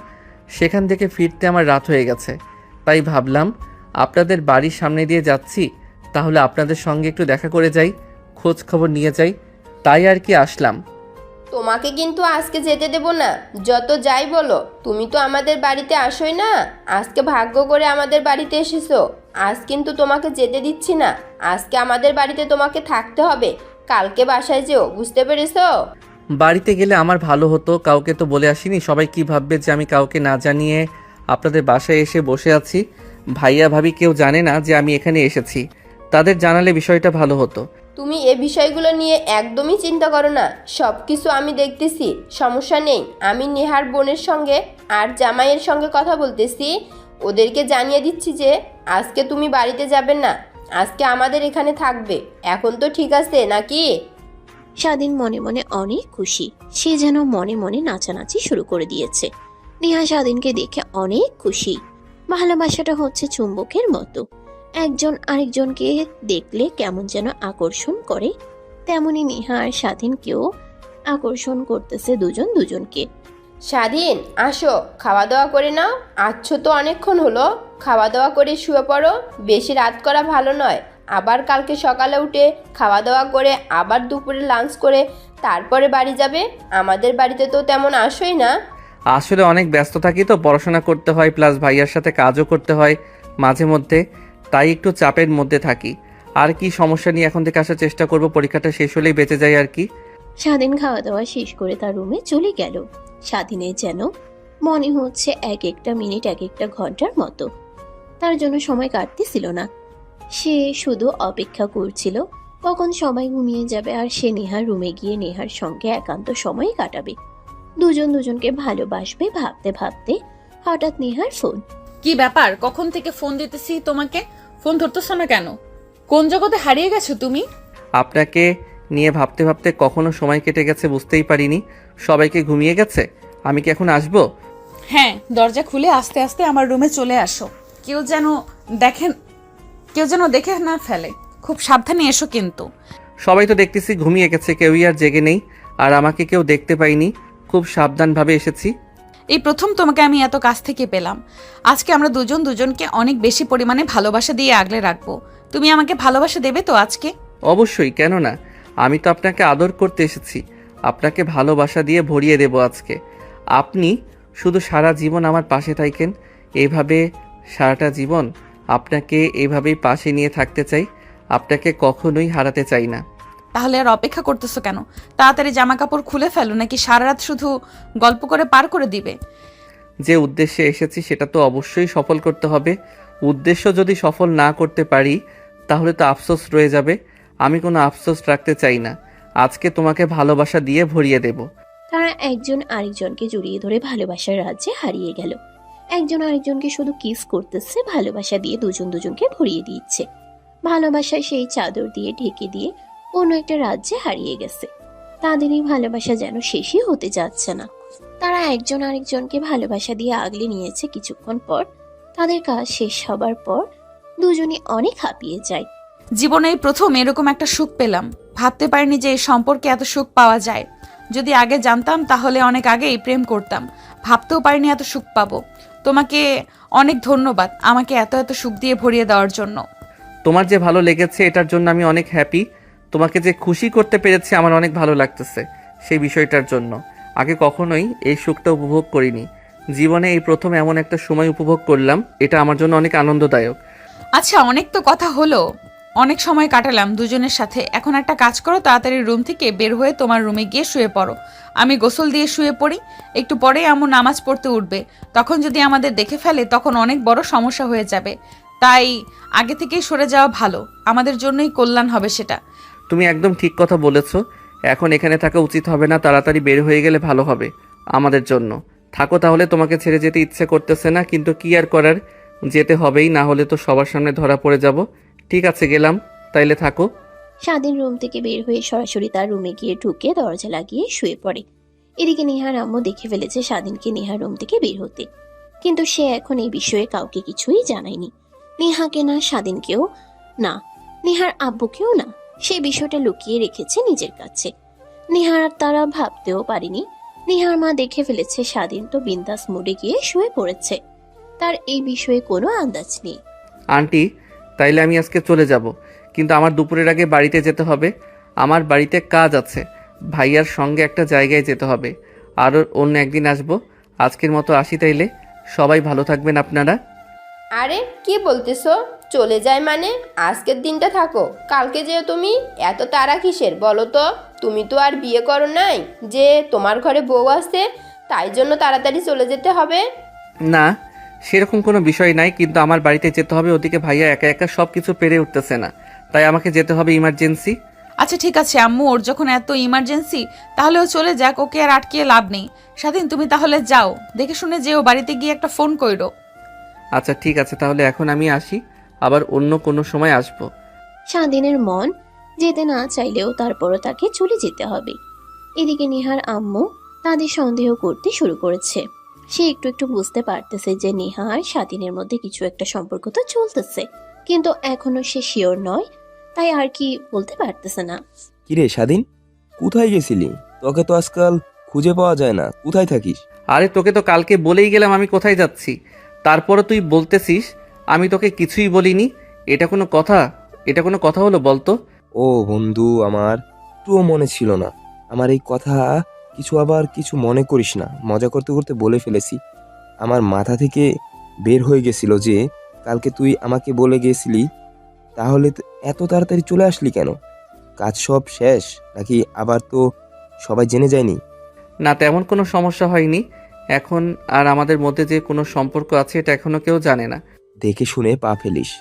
সেখান থেকে ফিরতে আমার রাত হয়ে গেছে। তাই ভাবলাম আপনাদের বাড়ির সামনে দিয়ে যাচ্ছি, তাহলে আপনাদের সঙ্গে একটু দেখা করে যাই, খোঁজ খবর নিয়ে যাই, তাই আর কি আসলাম। তোমাকে কিন্তু আজকে যেতে দেব না, যত যাই বলো। তুমি তো আমাদের বাড়িতে আসোই না, আজকে ভাগ্য করে আমাদের বাড়িতে এসেছো। আজ কিন্তু তোমাকে যেতে দিচ্ছি না, আজকে আমাদের বাড়িতে তোমাকে থাকতে হবে। কালকে বাসায় যেও, বুঝতে পেরেছো? বাড়িতে গেলে আমার ভালো হতো, কাউকে তো বলে আসিনি। সবাই কি ভাববে যে আমি কাউকে না জানিয়ে আপনাদের বাসায় এসে বসে আছি। ভাইয়া ভাবি কেউ জানে না যে আমি এখানে এসেছি, তাদের জানালে বিষয়টা ভালো হতো। তুমি এ বিষয়গুলো নিয়ে একদমই চিন্তা করো না, সব কিছু আমি দেখতেছি, সমস্যা নেই। আমি নেহার বোনের সঙ্গে আর জামাইয়ের সঙ্গে কথা বলতেছি, ওদেরকে জানিয়ে দিচ্ছি যে আজকে তুমি বাড়িতে যাবে না, আজকে আমাদের এখানে থাকবে। এখন তো ঠিক আছে নাকি? স্বাধীন মনে মনে অনেক খুশি, সে যেন মনে মনে নাচানাচি শুরু করে দিয়েছে। নেহা স্বাধীনকে দেখে অনেক খুশি। ভালোবাসাটা হচ্ছে চুম্বকের মতো, একজন আরেকজনকে দেখলে কেমন যেন আকর্ষণ করে, তেমনি নেহা আর স্বাধীনকেও আকর্ষণ করতেছে দুজন দুজনকে। স্বাধীন আসো, খাওয়া দাওয়া করে নাও। আচ্ছো তো অনেকক্ষণ হলো, খাওয়া দাওয়া করে শুয়ে পড়ো, বেশি রাত করা ভালো নয়। আবার কালকে সকালে উঠে খাওয়া দাওয়া করে আবার দুপুরে লাঞ্চ করে তারপরে বাড়ি যাবে। আমাদের বাড়িতে তো তেমন আসোই না। আসলে অনেক ব্যস্ত থাকি তো, পড়াশোনা করতে হয়, প্লাস ভাইয়ার সাথে কাজও করতে হয় মাঝে মধ্যে, তাই একটু চাপের মধ্যে থাকি। আর কি সমস্যা নিয়ে এখন থেকে আসার চেষ্টা করব, পরীক্ষাটা শেষ হলেই বেঁচে যাই আর কি। স্বাধীন খাওয়া দাওয়া শেষ করে তার রুমে চলে গেল। স্বাধীনের যেন মনে হচ্ছে এক একটা মিনিট এক একটা ঘন্টার মতো। তার জন্য সময় কাটতেছিল না। সে শুধু অপেক্ষা করছিল কখন সবাই ঘুমিয়ে যাবে আর সে নেহার রুমে গিয়ে নেহার সঙ্গে একান্ত সময় কাটাবে, দুজন দুজনকে ভালোবাসবে। ভাবতে ভাবতে হঠাৎ নেহার ফোন। কি ব্যাপার, কখন থেকে ফোন দিতেছি তোমাকে, ফোন ধরতেছ না কেন? কোন জগতে হারিয়ে গেছো তুমি? আপনাকে নিয়ে ভাবতে ভাবতে কখনো সময় কেটে গেছে বুঝতেই পারিনি। সবাইকে ঘুমিয়ে গেছে, আমি কি এখন আসবো? হ্যাঁ, দরজা খুলে আস্তে আস্তে আমার রুমে চলে আসো। কেউ যেন দেখে না ফেলে। খুব সাবধানে এসো কিন্তু। সবাই তো দেখতেছি ঘুমিয়ে গেছে, কেউই আর জেগে নেই, আর আমাকে কেউ দেখতে পাইনি। খুব সাবধানভাবে এসেছি। এই প্রথম তোমাকে আমি এত কাছ থেকে পেলাম। আজকে আমরা দুজন দুজনকে অনেক বেশি পরিমাণে ভালোবাসা দিয়ে আগলে রাখবো। তুমি আমাকে ভালোবাসা দেবে তো আজকে? অবশ্যই, কেন না। আমি তো আপনাকে আদর করতে এসেছি, আপনাকে ভালোবাসা দিয়ে ভরিয়ে দেব আজকে। আপনি শুধু সারা জীবন আমার পাশে থাকেন, এইভাবে সারাটা জীবন আপনাকে এইভাবেই পাশে নিয়ে থাকতে চাই। আপনাকে কখনোই হারাতে চাই না। তাহলে আর অপেক্ষা করতেছো কেন? তাড়াতাড়ি জামা কাপড় খুলে ফেলো, নাকি সারা রাত শুধু গল্প করে পার করে দিবে? যে উদ্দেশ্যে এসেছি সেটা তো অবশ্যই সফল করতে হবে। উদ্দেশ্য যদি সফল না করতে পারি তাহলে তো আফসোস রয়ে যাবে। আমি কোনো আফসোস রাখতে চাই না। আজকে তোমাকে ভালোবাসা দিয়ে ভরিয়ে দেব। তারা একজন আরেকজনকে জড়িয়ে ধরে ভালোবাসার রাজ্যে হারিয়ে গেল। একজন আরেকজনকে শুধু কিস করতেছে, ভালোবাসা দিয়ে দুজন দুজনকে ভরিয়ে দিচ্ছে। ভালোবাসায় সেই চাদর দিয়ে ঢেকে দিয়ে অন্য একটা রাজ্যে হারিয়ে গেছে। তাদের এই ভালোবাসা যেন শেষই হতে যাচ্ছে না। তারা একজন আরেকজনকে ভালোবাসা দিয়ে আগলে নিয়েছে। কিছুক্ষণ পর তাদের কাজ শেষ হবার পর দুজনই অনেক হাঁপিয়ে যায়। জীবনে এই প্রথম এরকম একটা সুখ পেলাম। ভাবতে পারিনি যে এই সম্পর্কে এত সুখ পাওয়া যায়। যদি আগে জানতাম তাহলে অনেক আগেই প্রেম করতাম। ভাবতেও পারিনি এত সুখ পাবো। তোমাকে অনেক ধন্যবাদ আমাকে এত এত সুখ দিয়ে ভরিয়ে দেওয়ার জন্য। তোমার যে ভালো লেগেছে এটার জন্য আমি অনেক হ্যাপি। তোমাকে যে খুশি করতে পেরেছি আমার অনেক ভালো লাগতেছে সেই বিষয়টার জন্য। আগে কখনোই এই সুখটা উপভোগ করিনি। জীবনে এই প্রথম এমন একটা সময় উপভোগ করলাম, এটা আমার জন্য অনেক আনন্দদায়ক। আচ্ছা, অনেক তো কথা হলো, অনেক সময় কাটালাম দুজনের সাথে। এখন একটা কাজ করো, তাড়াতাড়ি রুম থেকে বের হয়ে তোমার রুমে গিয়ে শুয়ে পড়ো। আমি গোসল দিয়ে শুয়ে পড়ি। একটু পরেই আম্মু নামাজ পড়তে উঠবে। তখন যদি আমাদের দেখে ফেলে তখন অনেক বড় সমস্যা হয়ে যাবে। তাই আগে থেকেই সরে যাওয়া ভালো, আমাদের জন্যই কল্যাণ হবে সেটা। তুমি একদম ঠিক কথা বলেছ। এখন এখানে থাকা উচিত হবে না, তাড়াতাড়ি বের হয়ে গেলে ভালো হবে আমাদের জন্য। থাকো তাহলে, তোমাকে ছেড়ে যেতে ইচ্ছে করতেছে না, কিন্তু কি আর করার, যেতে হবেই, না হলে তো সবার সামনে ধরা পড়ে যাব। ঠিক আছে, গেলাম, তাইলে থাকো। স্বাধীন রুম থেকে বের হয়ে সরাসরি তার রুমে গিয়ে ঢুকে দরজা লাগিয়ে শুয়ে পড়ে। এদিকে নেহার আম্মু দেখে ফেলেছে স্বাধীনকে নেহার রুম থেকে বের হতে, কিন্তু সে এখন এই বিষয়ে কাউকে কিছুই জানায়নি। নেহাকে না, স্বাধীনকেও না, নেহার আব্বুকেও না। সেই বিষয়টা লুকিয়ে রেখেছে নিজের কাছে। নেহার আর তারা ভাবতেও পারেনি নেহার মা দেখে ফেলেছে স্বাধীন তো বিন্দাস মুডে গিয়ে শুয়ে পড়েছে। তার এই বিষয়ে কোনো আন্দাজ নেই। আন্টি, তাইলে আমি আজকে চলে যাব, কিন্তু আমার দুপুরের আগে বাড়িতে যেতে হবে। আমার বাড়িতে কাজ আছে, ভাইয়ার সঙ্গে একটা জায়গায় যেতে হবে। আর অন্য একদিন আসবো। আজকের মতো আসি তাইলে। সবাই ভালো থাকবেন আপনারা। আরে কি বলতেছো? চলে যায় মানে? আজকের দিনটা থাকো, কালকে যেও তুমি। এত তাড়া কিসের বলো তো? তুমি তো আর বিয়ে করো নাই যে তোমার ঘরে বউ আছে তাই জন্য তাড়াতাড়ি চলে যেতে হবে। না, সেরকম কোনো বিষয় নাই, কিন্তু আমার বাড়িতে যেতে হবে। ওদিকে ভাইয়া একা একা সব কিছু পেরে উঠতেছে না, তাই আমাকে যেতে হবে, ইমার্জেন্সি। আচ্ছা ঠিক আছে আম্মু, ওর যখন এত ইমার্জেন্সি তাহলে ও চলে যাক, ওকে আর আটকিয়ে লাভ নেই। স্বাধীন, তুমি তাহলে যাও, দেখে শুনে যেও, বাড়িতে গিয়ে একটা ফোন কইরো। আচ্ছা ঠিক আছে, তাহলে এখন আমি আসি, আবার অন্য কোনো সময় আসবো। স্বাধীনের মন যেতে না চাইলেও তারপরও তাকে চলে যেতে হবে। এদিকে নেহার আম্মু তাদের সন্দেহ করতে শুরু করেছে। সে একটু একটু বুঝতে পারতেছে যে নেহা আর স্বাধীনের মধ্যে কিছু একটা সম্পর্ক তো চলতেছে, কিন্তু এখনো সে শিওর নয়, তাই আর কি বলতে পারতেছে না। কিরে স্বাধীন, কোথায় গেছিলি? তোকে তো আজকাল খুঁজে পাওয়া যায় না, কোথায় থাকিস? আরে তোকে তো কালকে বলেই গেলাম আমি কোথায় যাচ্ছি, তারপরে তুই বলতেছিস আমি তোকে কিছুই বলিনি। এটা কোনো কথা? এটা কোনো কথা হলো বলতো? ও বন্ধু আমার, একটুও মনে ছিল না। আমার এই কথা আবার কিছু মনে করিস না, মজা করতে করতে বলে ফেলেছি। আমার মাথা থেকে বের হয়ে গেছিল যে কালকে তুই আমাকে বলে গেছিলি। তাহলে এত তাড়াতাড়ি চলে আসলি কেন? কাজ সব শেষ নাকি আবার তো সবাই জেনে যায়নি? না, তেমন কোনো সমস্যা হয়নি। এখন আর আমাদের মধ্যে যে কোনো সম্পর্ক আছে এটা এখনো কেউ জানে না। দেখে শুনে পা ফেলিস।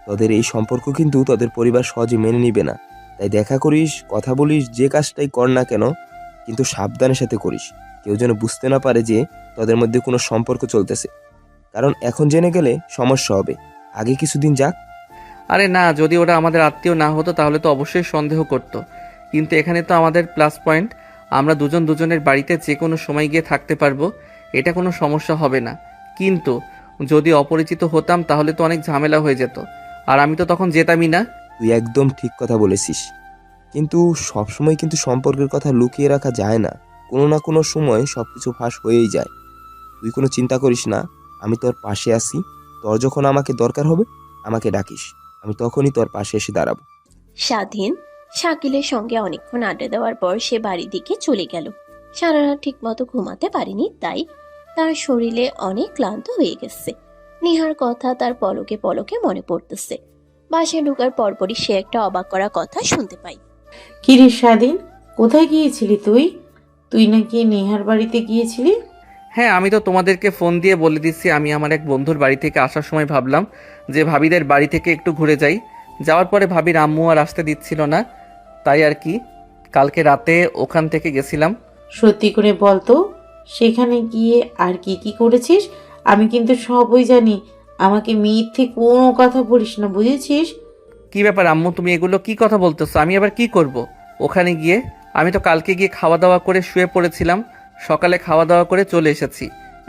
তোদের এই সম্পর্ক কিন্তু তোদের পরিবার সহজে মেনে নিবে না। তাই দেখা করিস, কথা বলিস, যে কাজটাই কর না কেন কিন্তু সাবধানের সাথে করিস। কেউ যেন বুঝতে না পারে যে তোদের মধ্যে কোনো সম্পর্ক চলতেছে, কারণ এখন জেনে গেলে সমস্যা হবে। আগে কিছুদিন যাক। আরে না, যদি ওরা আমাদের আত্মীয় না হতো তাহলে তো অবশ্যই সন্দেহ করতো। কিন্তু এখানে তো আমাদের প্লাস পয়েন্ট, আমরা দুজন দুজনের বাড়িতে যে কোনো সময় গিয়ে থাকতে পারবো, এটা কোনো সমস্যা হবে না। কিন্তু যদি অপরিচিত হতাম তাহলে তো অনেক ঝামেলা হয়ে যেত, আর আমি তো তখন যেতামই না। তুই একদম ঠিক কথা বলেছিস, কিন্তু সবসময় কিন্তু সম্পর্কের কথা লুকিয়ে রাখা যায় না। কোনো না কোনো সময় সবকিছু ফাঁস হয়েই যায়। তুই কোনো চিন্তা করিস না, আমি তোর পাশে আছি। তোর যখন আমাকে দরকার হবে আমাকে ডাকিস, আমি তখনই তোর পাশে এসে দাঁড়াবো। স্বাধীন শাকিলের সঙ্গে অনেকক্ষণ আড্ডা দেওয়ার পর সে বাড়ির দিকে চলে গেল। সারা রাত ঠিক মতো ঘুমাতে পারেনি, তাই তার শরীরে অনেক ক্লান্ত হয়ে গেছে। নেহার কথা তার পলকে পলকে মনে পড়তেছে। বাসায় ঢোকার পরপরই সে একটা অবাক করা কথা শুনতে পায়। কিরে স্বাধীন, কোথায় গিয়েছিলি তুই? তুই নাকি নেহার বাড়িতে গিয়েছিলি? হ্যাঁ, আমি তো তোমাদেরকে ফোন দিয়ে বলে দিচ্ছি। আমি আমার এক বন্ধুর বাড়ি থেকে আসার সময় ভাবলাম যে ভাবিদের বাড়ি থেকে একটু ঘুরে যাই। যাওয়ার পরে ভাবির আম্মু আর আসতে দিচ্ছিল না, তাই আর কি কালকে রাতে ওখান থেকে গেছিলাম। সত্যি করে বল তো, সেখানে গিয়ে আর কি কি করেছিস? আমি কিন্তু সবই জানি, আমাকে মিথ্যে কোনো কথা বলিস না, বুঝেছিস? কি ব্যাপার আম্মু, তুমি এগুলো কি কথা বলতেছো? আমি আবার কি করব ওখানে গিয়ে? আমি তো কালকে গিয়ে খাওয়া দাওয়া করে শুয়ে পড়েছিলাম, সকালে খাওয়া দাওয়া করে চলে এসেছি।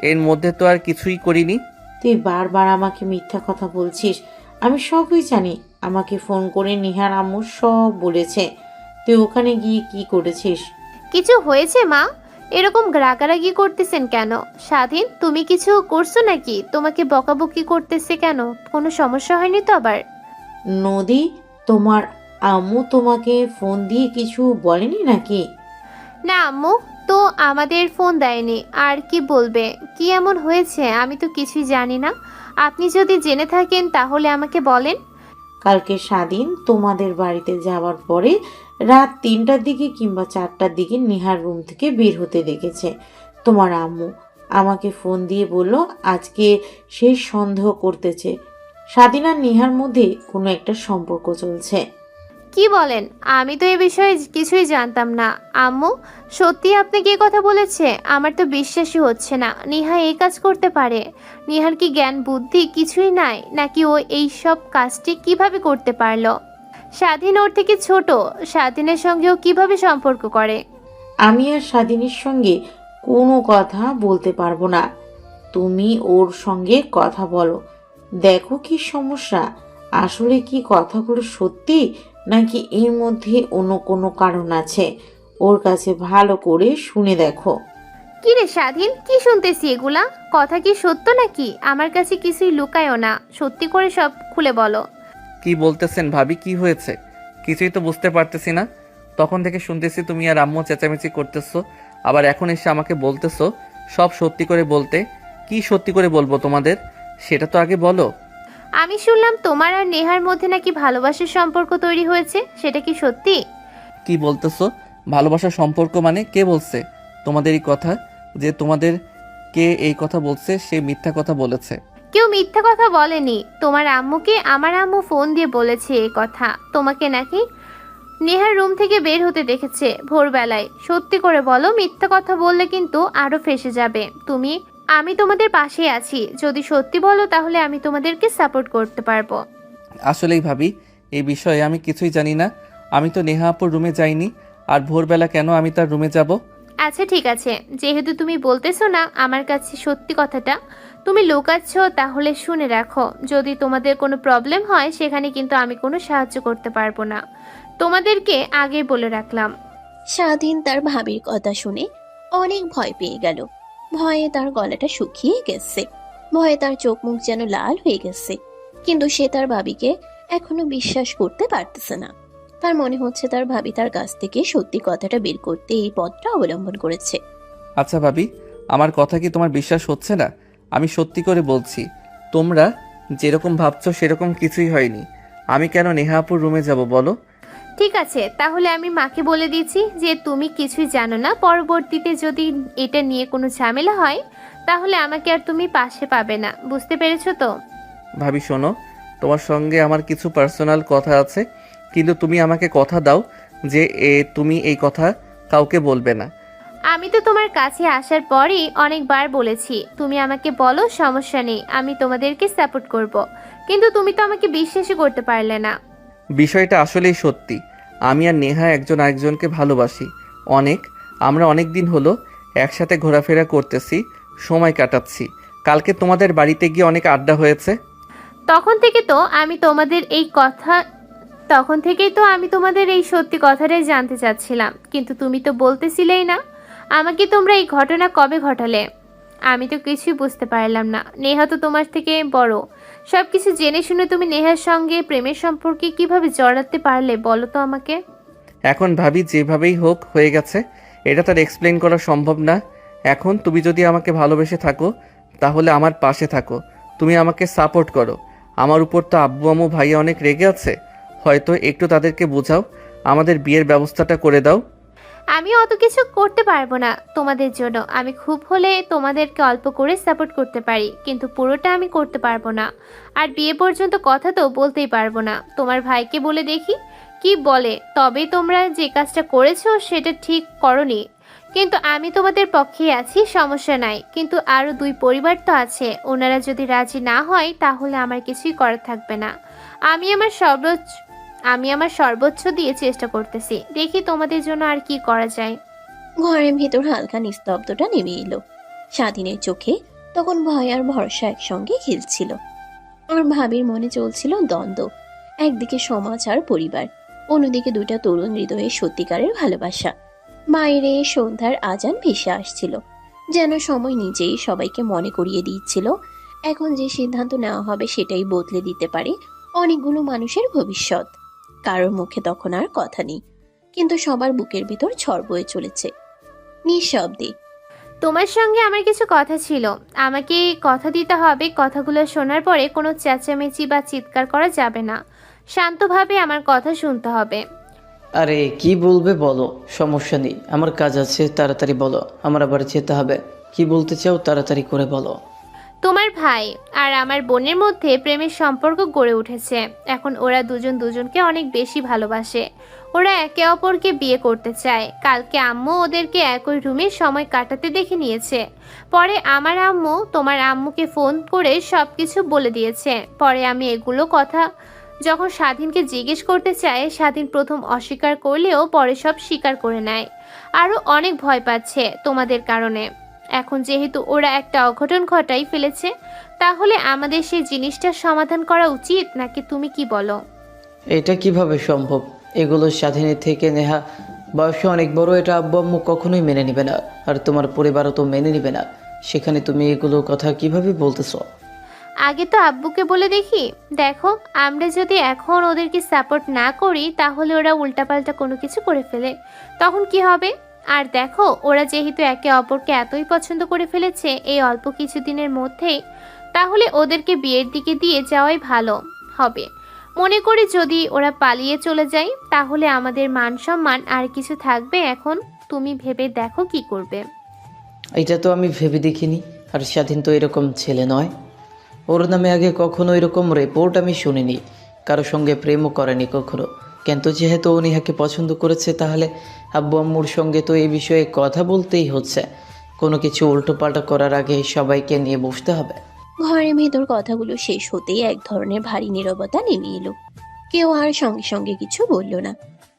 এর মধ্যে তো আর কিছুই করিনি। তুই বারবার আমাকে মিথ্যা কথা বলছিস। আমি সবই জানি, আমাকে ফোন করে নিহার আম্মু সব বলেছে। তুই ওখানে গিয়ে কি করেছিস? কিছু হয়েছে মা? এরকম রাগারাগি করতেছেন কেন? স্বাধীন, তুমি কিছু করছো নাকি? তোমাকে বকাবকি করতেছে কেন? কোনো সমস্যা হয়নি তো আবার? নদী, তোমার আম্মু তোমাকে ফোন দিয়ে কিছু বলেনি নাকি? না আম্মু তো আমাদের ফোন দেয়নি, আর কি বলবে? কি এমন হয়েছে আমি তো কিছুই জানি না। আপনি যদি জেনে থাকেন তাহলে আমাকে বলেন। কালকে স্বাধীন তোমাদের বাড়িতে যাওয়ার পরে রাত 3টার দিকে কিংবা 4টার দিকে নেহার রুম থেকে বের হতে দেখেছে তোমার আম্মু। আমাকে ফোন দিয়ে বলল আজকে সে সন্দেহ করতেছে স্বাধীন আর নেহার মধ্যে কোনো একটা সম্পর্ক চলছে। কি বলেন? আমি তো এ বিষয়ে কিছুই জানতাম না। আম্মু, সত্যি আপনাকে এ কথা বলেছে? আমার তো বিশ্বাসই হচ্ছে না নেহা এই কাজ করতে পারে। নেহার কি জ্ঞান বুদ্ধি কিছুই নাই নাকি? ও এই সব কাজটি কিভাবে করতে পারলো? স্বাধীন ওর থেকে ছোট, স্বাধীনের সঙ্গেও কিভাবে সম্পর্ক করে? আমি আর স্বাধীনের সঙ্গে কোনো কথা বলতে পারবো না। তুমি ওর সঙ্গে কথা বলো, দেখো কি সমস্যা। আসলে কি কথাগুলো সত্যি নাকি এর মধ্যে অন্য কোনো কারণ আছে? ওর কাছে ভালো করে শুনে দেখো। কি রে স্বাধীন, কি শুনতেছি এগুলা? কথা কি সত্য নাকি? আমার কাছে কিছুই লুকায়ও না, সত্যি করে সব খুলে বলো। কি বলতেছেন ভাবি? কি হয়েছে? কিছুই তো বুঝতে পারতেছি না। তখন থেকে শুনতেছি তুমি আর আম্মু চেঁচামেচি করতেছো, আবার এখন এসে আমাকে বলতেছো সব সত্যি করে বলতে। কি সত্যি করে বলবো তোমাদের, সেটা তো আগে বলো। আমি শুনলাম তোমার আর নেহার মধ্যে নাকি ভালোবাসার সম্পর্ক তৈরি হয়েছে, সেটা কি সত্যি? কি বলতেছো? ভালোবাসার সম্পর্ক মানে? কে বলছে তোমাদের এই কথা? যে তোমাদের কে এই কথা বলছে সে মিথ্যা কথা বলেছে। কেউ মিথ্যা কথা বলেনি। তোমার আম্মুকে আমার আম্মু ফোন দিয়ে বলেছে এই কথা। তোমাকে নাকি নেহার রুম থেকে বের হতে দেখেছে ভোরবেলায়। সত্যি করে বলো, মিথ্যা কথা বললে কিন্তু আরো ফেঁসে যাবে তুমি। আমি তোমাদের পাশে আছি, যদি সত্যি বলো তাহলে আমি তোমাদেরকে সাপোর্ট করতে পারবো। আসলেই ভাবি, এই বিষয়ে আমি কিছুই জানি না। আমি তো নেহা আপুর রুমে যাইনি, আর ভোরবেলা কেন আমি তার রুমে যাব? আচ্ছা ঠিক আছে, যেহেতু তুমি বলতেছো না আমার কাছে সত্যি কথাটা, তুমি লুকাচ্ছ, তাহলে শুনে রাখো। যদি তোমাদের কোনো প্রবলেম হয় সেখানে কিন্তু আমি কোনো সাহায্য করতে পারবো না, তোমাদেরকে আগে বলে রাখলাম। স্বাধীন তার ভাবির কথা শুনে অনেক ভয় পেয়ে গেল। ভয়ে তার গলাটা শুকিয়ে গেছে, ভয়ে তার চোখ মুখ যেন লাল হয়ে গেছে। কিন্তু সে তার ভাবিকে এখনো বিশ্বাস করতে পারতেছে না। তার মনে হচ্ছে তার ভাবি তার কাছ থেকে সত্যি কথাটা বের করতে এই পথটা অবলম্বন করেছে। আচ্ছা ভাবি, আমার কথা কি তোমার বিশ্বাস হচ্ছে না? আমি সত্যি করে বলছি, তোমরা যেরকম ভাবছো সেরকম কিছুই হয়নি। আমি কেন নেহা আপুর রুমে যাব বলো? ঠিক আছে, তাহলে আমি মাকে বলে দিচ্ছি যে তুমি কিছুই জানো না। পরবর্তীতে যদি এটা নিয়ে কোনো ঝামেলা হয় তাহলে আমাকে আর তুমি পাশে পাবে না। বুঝতে পেরেছো তো? ভাবি শোনো, তোমার সঙ্গে আমার কিছু পার্সোনাল কথা আছে, কিন্তু তুমি আমাকে কথা দাও যে তুমি এই কথা কাউকে বলবে না। আমি তো তোমার কাছে আসার পরই অনেকবার বলেছি, তুমি আমাকে বলো, সমস্যা নেই, আমি তোমাদেরকে সাপোর্ট করব। কিন্তু তুমি তো আমাকে বিশ্বাসই করতে পারলে না। বিষয়টা আসলেই সত্যি, আমি আর নেহা একজন আরেকজনকে ভালোবাসি অনেক। আমরা অনেক দিন হলো একসাথে ঘোরাফেরা করতেছি, সময় কাটাচ্ছি। কালকে তোমাদের বাড়িতে গিয়ে অনেক আড্ডা হয়েছে। তখন থেকেই তো আমি তোমাদের এই সত্যি কথাটাই জানতে চাচ্ছিলাম, কিন্তু তুমি তো বলতেছিলেই না। আমাকে তোমরা এই ঘটনা কবে ঘটালে? আমি তো কিছুই বুঝতে পারলাম না। নেহা তো তোমার থেকে বড়, সব কিছু জেনে শুনে তুমি নেহার সঙ্গে প্রেমের সম্পর্কে কিভাবে জড়াতে পারলে বলো তো আমাকে। এখন ভাবি যেভাবেই হোক হয়ে গেছে, এটা তার এক্সপ্লেন করা সম্ভব না। এখন তুমি যদি আমাকে ভালোবেসে থাকো তাহলে আমার পাশে থাকো, তুমি আমাকে সাপোর্ট করো। আমার উপর তো আব্বু আম্মু ভাইয়া অনেক রেগে আছে, হয়তো একটু তাদেরকে বোঝাও, আমাদের বিয়ের ব্যবস্থাটা করে দাও। আমি অত কিছু করতে পারবো না তোমাদের জন্য। আমি খুব হলে তোমাদেরকে অল্প করে সাপোর্ট করতে পারি, কিন্তু পুরোটা আমি করতে পারবো না। আর বিয়ে পর্যন্ত কথা তো বলতেই পারবো না। তোমার ভাইকে বলে দেখি কি বলে, তবেই তোমরা যে কাজটা করেছো সেটা ঠিক করনি। কিন্তু আমি তোমাদের পক্ষেই আছি, সমস্যা নাই। কিন্তু আরও 2 পরিবার তো আছে, ওনারা যদি রাজি না হয় তাহলে আমার কিছুই করার থাকবে না। আমি আমার সর্বোচ্চ দিয়ে চেষ্টা করতেছি, দেখি তোমাদের জন্য আর কি করা যায়। ঘরের ভেতর হালকা নিস্তব্ধতা নেমে এলো। স্বাধীনের চোখে তখন ভয় আর ভরসা একসঙ্গে খেলছিল। আর ভাবির মনে চলছিল দ্বন্দ্ব, একদিকে সমাজ আর পরিবার, অন্যদিকে 2টা তরুণ হৃদয়ের সত্যিকারের ভালোবাসা। বাইরে সন্ধ্যার আজান ভেসে আসছিল, যেন সময় নিজেই সবাইকে মনে করিয়ে দিচ্ছিল এখন যে সিদ্ধান্ত নেওয়া হবে সেটাই বদলে দিতে পারে অনেকগুলো মানুষের ভবিষ্যৎ। কারোর মুখে তখন আর কথা নেই, কিন্তু সবার বুকের ভিতর ঝড় বয়ে চলেছে নিঃশব্দে। তোমার সঙ্গে আমার কিছু কথা ছিল, আমাকে কথা দিতে হবে। কথাগুলো শোনার পরে কোনো চেঁচামেচি বা চিৎকার করা যাবে না, শান্তভাবে আমার কথা শুনতে হবে। আরে কি বলবে বলো, সমস্যা নেই, আমার কাজ আছে, তাড়াতাড়ি বলো, আমার আবার যেতে হবে। কি বলতে চাও তাড়াতাড়ি করে বলো। তোমার ভাই আর আমার বোনের মধ্যে প্রেমের সম্পর্ক গড়ে উঠেছে। এখন ওরা দুজন দুজনকে অনেক বেশি ভালোবাসে। ওরা একে অপরকে বিয়ে করতে চায়। কালকে আম্মু ওদেরকে একই রুমে সময় কাটাতে দেখে নিয়েছে। পরে আমার আম্মু তোমার আম্মুকে ফোন করে সব কিছু বলে দিয়েছে। পরে আমি এগুলো কথা যখন স্বাধীনকে জিজ্ঞেস করতে চায়, স্বাধীন প্রথম অস্বীকার করলেও পরে সব স্বীকার করে নেয়। আরও অনেক ভয় পাচ্ছে তোমাদের কারণে। এখন যেহেতু ওরা একটা অঘটন ঘটাই ফেলেছে, তাহলে আমাদের সেই জিনিসটার সমাধান করা উচিত, নাকি তুমি কি বলো? এটা কিভাবে সম্ভব? এগুলো স্বাধীনের থেকে নেহা বয়সে অনেক বড়, এটা আব্বু আম্মু কখনোই মেনে নেবে না, আর তোমার পরিবারও তো মেনে নেবে না। সেখানে তুমি এগুলো কথা কিভাবে বলতেছো? আগে তো আব্বুকে বলে দেখি। দেখো, আমরা যদি এখন ওদেরকে সাপোর্ট না করি তাহলে ওরা উল্টাপাল্টা কোনো কিছু করে ফেলে, তখন কি হবে? আর দেখো, ওরা যেহেতু একে অপরকে এতই পছন্দ করে ফেলেছে এই অল্প কিছুদিনের মধ্যেই, তাহলে ওদেরকে বিয়ের দিকে দিয়ে যাওয়াই ভালো হবে। মনে করি যদি ওরা পালিয়ে চলে যায় তাহলে আমাদের মান সম্মান আর কিছু থাকবে? এখন তুমি ভেবে দেখো কি করবে। এটা তো আমি ভেবে দেখিনি। আর স্বাধীন তো এরকম ছেলে নয়, ওর নামে আগে কখনো এরকম রিপোর্ট আমি শুনিনি। কারোর সঙ্গে প্রেমও করেনি কখনো। কিন্তু যেহেতু ও নেহাকে পছন্দ করেছে, তাহলে আব্বু আম্মুর সঙ্গে তো এই বিষয়ে কথা বলতেই হচ্ছে। কোনো কিছু উল্টোপাল্টা করার আগে সবাইকে নিয়ে বসতে হবে। ঘরের ভেতর কথাগুলো শেষ হতেই এক ধরনের ভারী নীরবতা নেমে এলো। কেউ আর সঙ্গে সঙ্গে কিছু বলল না।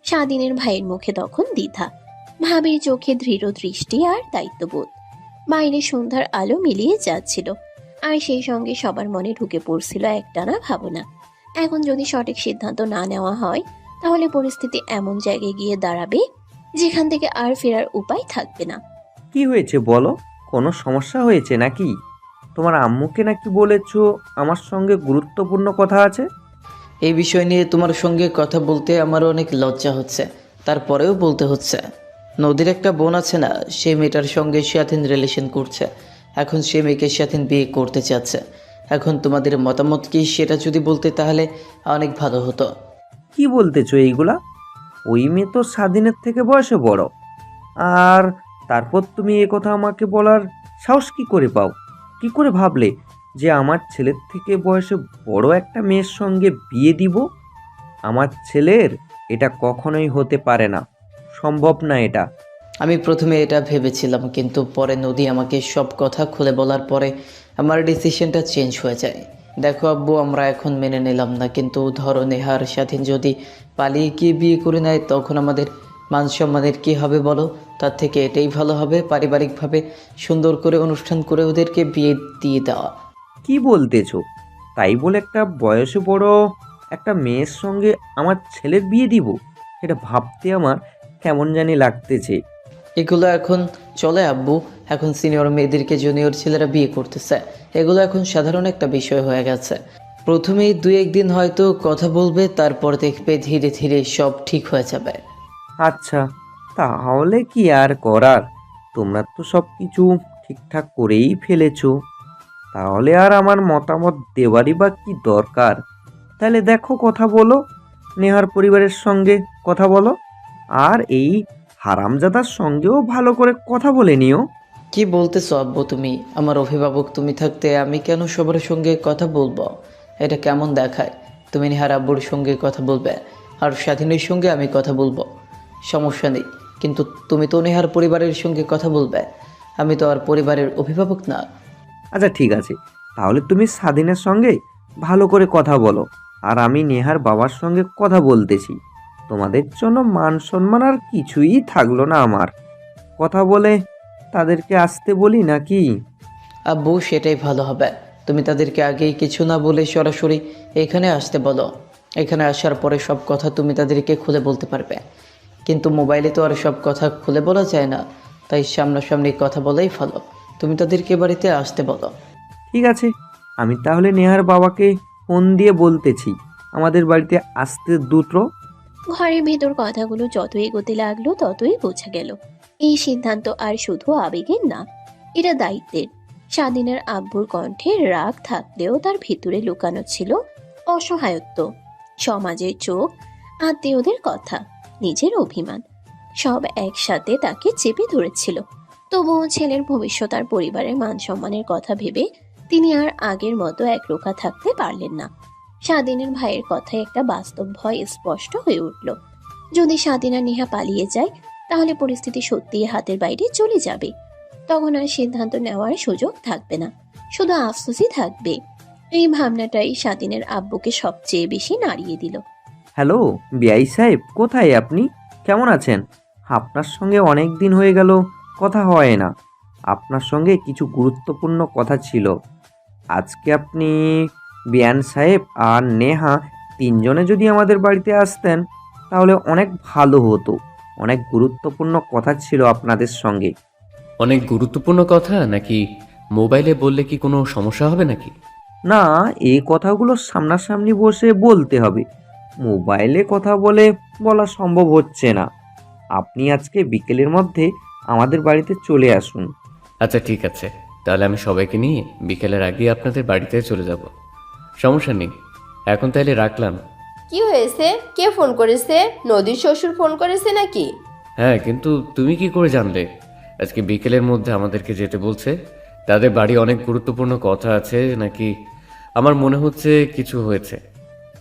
স্বাধীনের ভাইয়ের মুখে তখন দ্বিধা, ভাবির চোখে দৃঢ় দৃষ্টি আর দায়িত্ববোধ। বাইরে সন্ধ্যার আলো মিলিয়ে যাচ্ছিল, আর সেই সঙ্গে সবার মনে ঢুকে পড়ছিল একটানা ভাবনা। এখন যদি সঠিক সিদ্ধান্ত না নেওয়া হয় তাহলে পরিস্থিতি এমন জায়গায় গিয়ে দাঁড়াবে যেখান থেকে আর ফেরার উপায় থাকবে না। কি হয়েছে বলো, কোনো সমস্যা হয়েছে নাকি? তোমার আম্মুকে নাকি বলেছো আমার সঙ্গে গুরুত্বপূর্ণ কথা আছে? এই বিষয় নিয়ে তোমার সঙ্গে কথা বলতে আমার অনেক লজ্জা হচ্ছে, তারপরেও বলতে হচ্ছে। নদীর একটা বোন আছে না, সে মেয়েটার সঙ্গে স্বাধীন রিলেশন করছে। এখন সে মেয়েকে স্বাধীন বিয়ে করতে চাচ্ছে। এখন তোমাদের মতামত কি সেটা যদি বলতে তাহলে অনেক ভালো হতো। কি বলতেছো এইগুলা? ওই মেয়ে তো স্বাধীনের থেকে বয়সে বড়। আর তারপর তুমি এ কথা আমাকে বলার সাহস কি করে পাও? কি করে ভাবলে যে আমার ছেলের থেকে বয়সে বড় একটা মেয়ের সঙ্গে বিয়ে দিব? আমার ছেলের এটা কখনোই হতে পারে না, সম্ভব না এটা। আমি প্রথমে এটা ভেবেছিলাম, কিন্তু পরে নদী আমাকে সব কথা খুলে বলার পরে আমার ডিসিশনটা চেঞ্জ হয়ে যায়। দেখো আব্বু, আমরা এখন মেনে নিলাম না, কিন্তু ধরো নেহার স্বাধীন যদি পালিয়ে গিয়ে বিয়ে করে নেয়, তখন আমাদের মান সম্মানের কী হবে বলো? তার থেকে এটাই ভালো হবে পারিবারিকভাবে সুন্দর করে অনুষ্ঠান করে ওদেরকে বিয়ে দিয়ে দেওয়া। কি বলতেছো? তাই বলে একটা বয়সে বড় একটা মেয়ের সঙ্গে আমার ছেলের বিয়ে দিব? এটা ভাবতে আমার কেমন জানি লাগতেছে। এগুলো এখন চলে আব্বু, এখন সিনিয়র মেয়েদেরকে জুনিয়র ছেলেরা বিয়ে করতেছে। এগুলো এখন সাধারণ একটা বিষয় হয়ে গেছে। প্রথমেই 2-1 দিন হয়তো কথা বলবে, তারপর দেখবে ধীরে ধীরে সব ঠিক হয়ে যাবে। আচ্ছা, তাহলে কি আর করার? তোমরা তো সব কিছু ঠিকঠাক করেই ফেলেছো, তাহলে আর আমার মতামত দেওয়ারই বা কি দরকার? তাহলে দেখো, কথা বলো, নেহার পরিবারের সঙ্গে কথা বলো, আর এই হারামজাদার সঙ্গেও ভালো করে কথা বলে নিও। কি বলতেছো আব্বু তুমি? আমার অভিভাবক তুমি থাকতে আমি কেন সবার সঙ্গে কথা বলবো? এটা কেমন দেখায়? তুমি নেহার আব্বুর সঙ্গে কথা বলবে, আর স্বাধীনের সঙ্গে আমি কথা বলবো, সমস্যা নেই। কিন্তু তুমি তো নেহার পরিবারের সঙ্গে কথা বলবে, আমি তো আর পরিবারের অভিভাবক না। আচ্ছা ঠিক আছে, তাহলে তুমি স্বাধীনের সঙ্গে ভালো করে কথা বলো, আর আমি নেহার বাবার সঙ্গে কথা বলতেছি। তোমাদের জন্য মান সম্মান আর কিছুই থাকলো না আমার। কথা বলে তাদেরকে আসতে বলি নাকি? আব্বু সেটাই ভালো হবে। তুমি তাদেরকে আগেই কিছু না বলে সরাসরি এখানে আসতে বলো। এখানে আসার পরে সব কথা তুমি তাদেরকে খুলে বলতে পারবে, কিন্তু মোবাইলে তো আর সব কথা খুলে বলা যায় না, তাই সামনাসামনি কথা বলাই ভালো। তুমি তাদেরকে বাড়িতে আসতে বলো। ঠিক আছে, আমি তাহলে নেহার বাবাকে ফোন দিয়ে বলতেছি আমাদের বাড়িতে আসতে দ্রুত। ঘরের ভেতর কথাগুলো যত এগোতে লাগলো ততই বোঝা গেল এই সিদ্ধান্ত আর শুধু আবেগের না, এটা দায়িত্বের। স্বাধীনের আব্বুর কণ্ঠে রাগ থাকলেও তার ভিতরে লুকানো ছিল অসহায়ত্ব, সমাজের চোখ, আত্মীয়দের কথা, নিজের অভিমান, সব একসাথে তাকে চেপে ধরেছিল। তবুও ছেলের ভবিষ্যৎ আর পরিবারের মান সম্মানের কথা ভেবে তিনি আর আগের মতো একরোখা থাকতে পারলেন না। স্বাধীনের ভাইয়ের কথায় একটা বাস্তব ভয় স্পষ্ট হয়ে উঠল। যদি স্বাধীন আর নেহা পালিয়ে যায়, তাহলে পরিস্থিতি সত্যিই হাতের বাইরে চলে যাবে। তখন আর সিদ্ধান্ত নেওয়ার সুযোগ থাকবে না, শুধু আফসোসই থাকবে। এই ভাবনাটাই স্বাধীনের আব্বুকে সবচেয়ে বেশি নাড়িয়ে দিল। হ্যালো বিআই সাহেব, কোথায় আপনি? কেমন আছেন? আপনার সঙ্গে অনেক দিন হয়ে গেল কথা হয় না। আপনার সঙ্গে কিছু গুরুত্বপূর্ণ কথা ছিল। আজকে আপনি, বিয়ান সাহেব আর নেহা তিনজনে যদি আমাদের বাড়িতে আসতেন তাহলে অনেক ভালো হতো। অনেক গুরুত্বপূর্ণ কথা ছিল আপনাদের সঙ্গে। অনেক গুরুত্বপূর্ণ কথা নাকি? মোবাইলে বললে কি কোনো সমস্যা হবে নাকি? না, এই কথাগুলো সামনাসামনি বসে বলতে হবে। মোবাইলে কথা বলা সম্ভব হচ্ছে না। আপনি আজকে বিকেলের মধ্যে আমাদের বাড়িতে চলে আসুন। আচ্ছা ঠিক আছে, তাহলে আমি সবাইকে নিয়ে বিকেলের আগে আপনাদের বাড়িতে চলে যাব। সমস্যা নেই, এখন তাহলে রাখলাম। কি হয়েছে? কে ফোন করেছে? নদীর শ্বশুর ফোন করেছে নাকি? হ্যাঁ, কিন্তু তুমি কি করে জানলে আজকে বিকেলের মধ্যে আমাদেরকে যেতে বলছে? তাদের বাড়ি অনেক গুরুত্বপূর্ণ কথা আছে নাকি? আমার মনে হচ্ছে কিছু হয়েছে।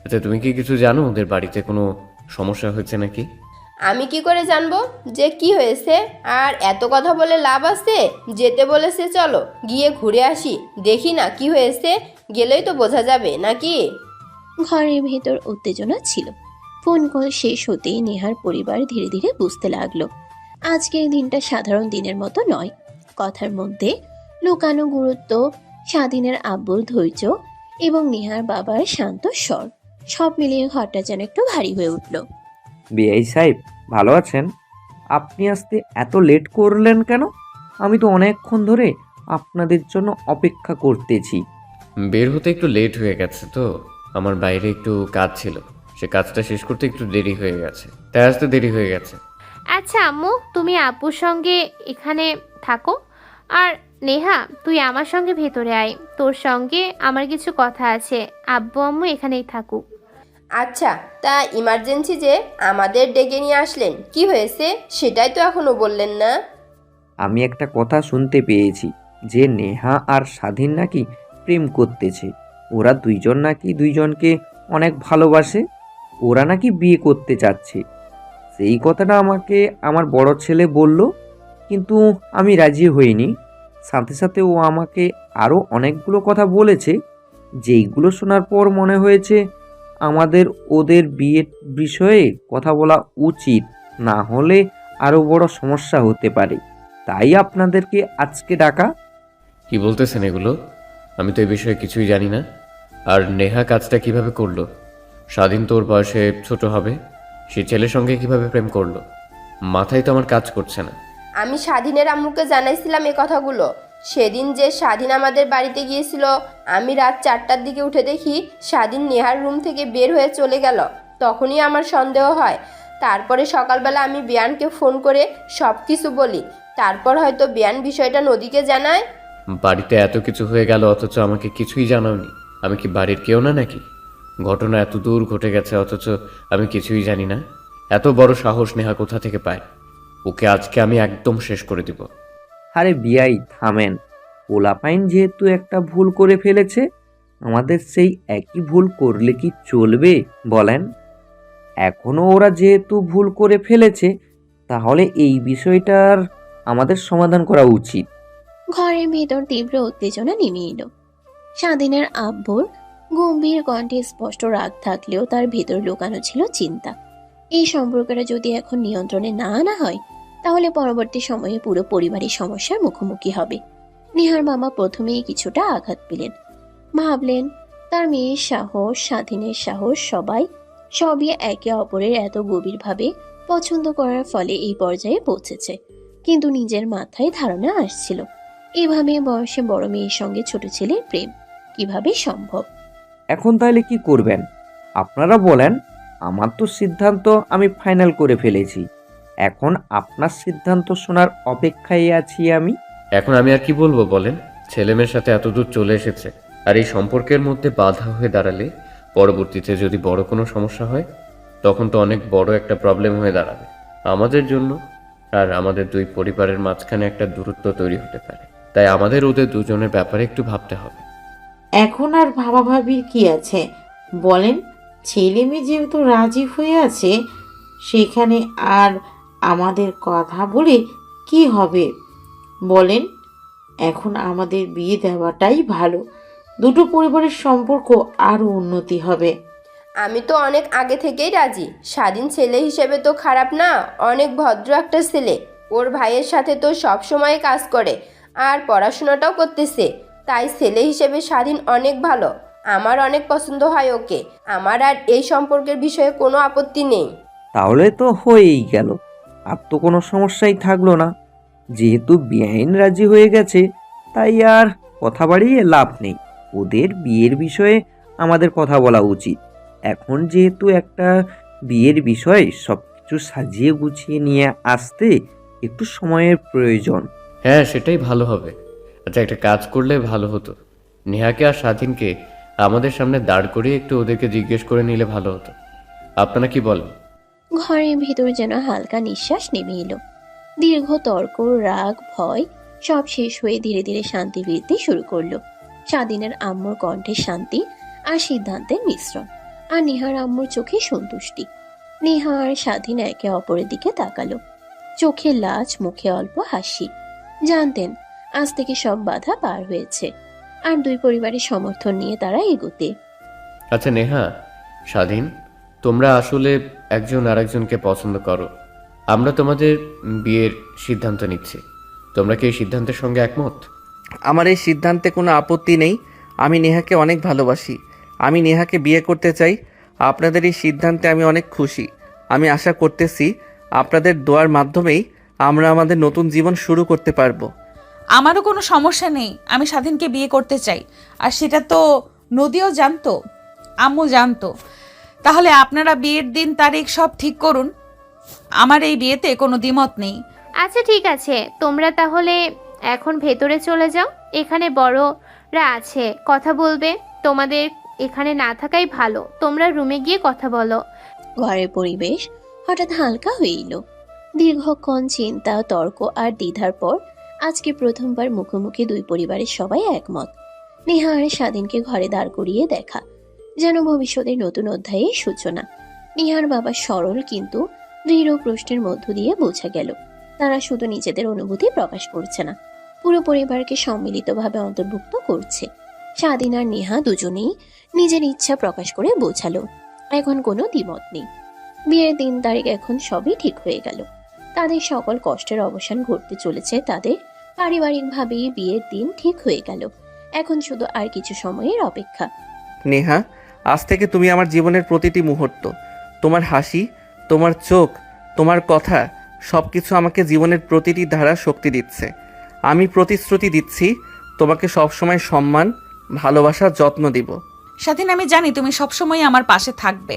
আচ্ছা, তুমি কি কিছু জানো ওদের বাড়িতে কোনো সমস্যা হয়েছে নাকি? আমি কি করে জানবো যে কি হয়েছে? আর এত কথা বলে লাভ আছে? যেতে বলেছে, চলো গিয়ে ঘুরে আসি, দেখি না কি হয়েছে, গেলেই তো বোঝা যাবে নাকি? ঘরের ভেতর উত্তেজনা ছিল। ফোন কল শেষ হতেই নেহার পরিবার ধীরে ধীরে বুঝতে লাগলো আজকের দিনটা সাধারণ দিনের মতো নয়। কথার মধ্যে লুকানো গুরুত্ব, স্বাধীনের আব্বুর ধৈর্য এবং নেহার বাবার শান্ত স্বর, সব মিলিয়ে ঘরটা যেন একটু ভারী হয়ে উঠল। বিআই সাহেব ভালো আছেন? আপনি আসতে এত লেট করলেন কেন? আমি তো অনেকক্ষণ ধরে আপনাদের জন্য অপেক্ষা করতেছি। বের হতে একটু লেট হয়ে গেছে তো, আমার বাইরে একটু কাজ ছিল, সে কাজটা শেষ করতে একটু দেরি হয়ে গেছে, তাই আসতে দেরি হয়ে গেছে। আচ্ছা আম্মু, তুমি আব্বুর সঙ্গে এখানে থাকো, আর নেহা তুই আমার সঙ্গে ভেতরে আয়, তোর সঙ্গে আমার কিছু কথা আছে। আব্বু আম্মু এখানেই থাকুক। আচ্ছা, তা ইমার্জেন্সি যে আমাদের ডেকে নিয়ে আসলেন, কি হয়েছে সেটাই তো এখনো বললেন না। আমি একটা কথা শুনতে পেয়েছি যে নেহা আর স্বাধীন নাকি প্রেম করতেছে। ওরা দুইজন নাকি দুইজনকে অনেক ভালোবাসে। ওরা নাকি বিয়ে করতে চাচ্ছে। সেই কথাটা আমাকে আমার বড় ছেলে বলল, কিন্তু আমি রাজি হইনি। সাথে সাথে ও আমাকে আরও অনেকগুলো কথা বলেছে, যেইগুলো শোনার পর মনে হয়েছে আমাদের ওদের বিয়ের বিষয়ে কথা বলা উচিত, না হলে আরও বড় সমস্যা হতে পারে। তাই আপনাদেরকে আজকে ডাকা। কি বলতেছেন এগুলো? আমি তো এই বিষয়ে কিছুই জানি না। আর নেহা কাজটা কিভাবে করলো? স্বাধীন তোর বয়সে ছোট হবে, সে ছেলের সঙ্গে কিভাবে প্রেম করলো? মাথায় তো আমার কাজ করছে না। আমি স্বাধীনের আম্মুকে জানাইছিলাম এই কথাগুলো। সেদিন যে স্বাধীন আমাদের বাড়িতে গিয়েছিল, আমি রাত 4টার দিকে উঠে দেখি স্বাধীন নেহার রুম থেকে বের হয়ে চলে গেল। তখনই আমার সন্দেহ হয়। তারপরে সকালবেলা আমি বিয়ানকে ফোন করে সব কিছু বলি। তারপর হয়তো বিয়ান বিষয়টা নদীকে জানায়। বাড়িতে এত কিছু হয়ে গেল অথচ আমাকে কিছুই জানাওনি। আমি কি বাড়ির কেউ না নাকি? ঘটনা এত দূর ঘটে গেছে অথচ আমি কিছুই জানি না। এত বড় সাহস নেহা কোথা থেকে পায়? ওকে আজকে আমি একদম শেষ করে দিব। আরে বিয়াই থামেন। পোলাপাইন যেহেতু একটা ভুল করে ফেলেছে, আমাদের সেই একই ভুল করলে কি চলবে বলেন? এখনও ওরা যেহেতু ভুল করে ফেলেছে, তাহলে এই বিষয়টার আমাদের সমাধান করা উচিত। ঘরের ভেতর তীব্র উত্তেজনা নেমে এলো। স্বাধীনের আব্বুর গম্ভীর কণ্ঠে স্পষ্ট রাগ থাকলেও তার ভেতর লুকানো ছিল চিন্তা। এই সম্পর্কটা যদি এখন নিয়ন্ত্রণে না আনা হয়, তাহলে পরবর্তী সময়ে পুরো পরিবারের সমস্যার মুখোমুখি হবে। নেহার মামা প্রথমেই কিছুটা আঘাত পেলেন। ভাবলেন তার মেয়ের সাহস, স্বাধীনের সাহস, সবই একে অপরের এত গভীরভাবে পছন্দ করার ফলে এই পর্যায়ে পৌঁছেছে। কিন্তু নিজের মাথায় ধারণা আসছিল, এভাবে বয়সে বড় মেয়ের সঙ্গে ছোট ছেলের প্রেম কিভাবে সম্ভব। এখন তাহলে কি করবেন আপনারা বলেন? আমার তো সিদ্ধান্ত আমি ফাইনাল করে ফেলেছি। এখন আপনার সিদ্ধান্ত শোনার অপেক্ষায় আছি আমি। এখন আমি আর কি বলবো বলেন? ছেলে মেয়ের সাথে এত দূর চলে এসেছে, আর এই সম্পর্কের মধ্যে বাধা হয়ে দাঁড়ালে পরবর্তীতে যদি বড় কোনো সমস্যা হয়, তখন তো অনেক বড় একটা প্রবলেম হয়ে দাঁড়াবে আমাদের জন্য। আর আমাদের দুই পরিবারের মাঝখানে একটা দূরত্ব তৈরি হতে পারে। তাই আমাদের ওদের দুজনের ব্যাপারে একটু ভাবতে হবে। এখন আর ভাবাভাবির কি আছে বলেন? ছেলে মেয়ে যেহেতু রাজি হয়ে আছে, সেখানে আর আমাদের কথা বলে কি হবে বলেন? এখন আমাদের বিয়ে দেওয়াটাই ভালো। দুটো পরিবারের সম্পর্ক আরও উন্নতি হবে। আমি তো অনেক আগে থেকেই রাজি। স্বাধীন ছেলে হিসেবে তো খারাপ না, অনেক ভদ্র একটা ছেলে। ওর ভাইয়ের সাথে তো সব সময় কাজ করে আর পড়াশোনাটাও করতেছে। তাই ছেলে হিসেবে স্বাধীন অনেক ভালো। আমার অনেক পছন্দ হয় ওকে। আমার আর এই সম্পর্কের বিষয়ে কোনো আপত্তি নেই। তাহলে তো হয়েই গেল, আর তো কোনো সমস্যাই থাকলো না। যেহেতু বেআইন রাজি হয়ে গেছে, তাই আর কথা বাড়িয়ে লাভ নেই। ওদের বিয়ের বিষয়ে আমাদের কথা বলা উচিত। এখন যেহেতু একটা বিয়ের বিষয়, সব কিছু সাজিয়ে গুছিয়ে নিয়ে আসতে একটু সময়ের প্রয়োজন। হ্যাঁ, সেটাই ভালো হবে। আচ্ছা, একটা কাজ করলে ভালো হতো। নেহাকে আর স্বাধীনকে আমাদের সামনে দাঁড় করিয়ে একটু ওদেরকে জিজ্ঞেস করে নিলে ভালো হতো। আপনারা কি বলেন? ঘরের ভেতর যেন হালকা নিঃশ্বাস নেমে এলো। দীর্ঘ তর্ক, রাগ, ভয় সব শেষ হয়ে ধীরে ধীরে শান্তি ফিরতে শুরু করলো। স্বাধীনের আম্মুর কণ্ঠে শান্তি আর সিদ্ধান্তের মিশ্রণ, আর নেহার আম্মুর চোখে সন্তুষ্টি। নেহা আর স্বাধীন একে অপরের দিকে তাকালো, চোখে লাজ, মুখে অল্প হাসি। জানতেন আজ থেকে সব বাধা পার হয়েছে, আর দুই পরিবারের সমর্থন নিয়ে তারা এগোতে। আচ্ছা নেহা, স্বাধীন, তোমরা আসলে একজন আরেকজনকে পছন্দ করো। আমরা তোমাদের বিয়ের সিদ্ধান্ত নিচ্ছি। তোমরা কি এই সিদ্ধান্তের সঙ্গে একমত? আমার এই সিদ্ধান্তে কোনো আপত্তি নেই। আমি নেহাকে অনেক ভালোবাসি। আমি নেহাকে বিয়ে করতে চাই। আপনাদের এই সিদ্ধান্তে আমি অনেক খুশি। আমি আশা করতেছি আপনাদের দোয়ার মাধ্যমেই আমরা আমাদের নতুন জীবন শুরু করতে পারবো। আমারও কোনো সমস্যা নেই। আমি স্বাধীনকে বিয়ে করতে চাই, আর সেটা তো নদীও জানতো, আম্মু জানতো। তাহলে আপনারা বিয়ের দিন, তারিখ সব ঠিক করুন। আমার এই বিয়েতে কোনো দ্বিমত নেই। আচ্ছা ঠিক আছে, তোমরা তাহলে এখন ভেতরে চলে যাও। এখানে বড়রা আছে, কথা বলবে। তোমাদের এখানে না থাকাই ভালো। তোমরা রুমে গিয়ে কথা বলো। ঘরের পরিবেশ হঠাৎ হালকা হয়ে এলো। দীর্ঘক্ষণ চিন্তা, তর্ক আর দ্বিধার পর আজকে প্রথমবার মুখোমুখি দুই পরিবারের সবাই একমত। নেহা আর স্বাধীনকে ঘরে দাঁড় করিয়ে দেখা যেন ভবিষ্যতের নতুন অধ্যায়ের সূচনা। নেহার বাবা সরল কিন্তু দৃঢ় প্রশ্নের মধ্য দিয়ে বোঝা গেল তারা শুধু নিজেদের অনুভূতি প্রকাশ করছে না, পুরো পরিবারকে সম্মিলিতভাবে অন্তর্ভুক্ত করছে। স্বাধীন আর নেহা দুজনেই নিজের ইচ্ছা প্রকাশ করে বোঝালো এখন কোনো দ্বিমত নেই। বিয়ের দিন তারিখ এখন সবই ঠিক হয়ে গেল। তাদের সকল কষ্টের অবসান ঘটতে চলেছে। তাদের পারিবারিকভাবেই বিয়ের দিন ঠিক হয়ে গেল। এখন শুধু আর কিছু সময়ের অপেক্ষা। নেহা, আজ থেকে তুমি আমার জীবনের প্রতিটি মুহূর্ত। তোমার হাসি, তোমার চোখ, তোমার কথা, সব কিছু আমাকে জীবনের প্রতিটি ধারা শক্তি দিচ্ছে। আমি প্রতিশ্রুতি দিচ্ছি তোমাকে সবসময় সম্মান, ভালোবাসা, যত্ন দিব। স্বাধীন, আমি জানি তুমি সবসময় আমার পাশে থাকবে।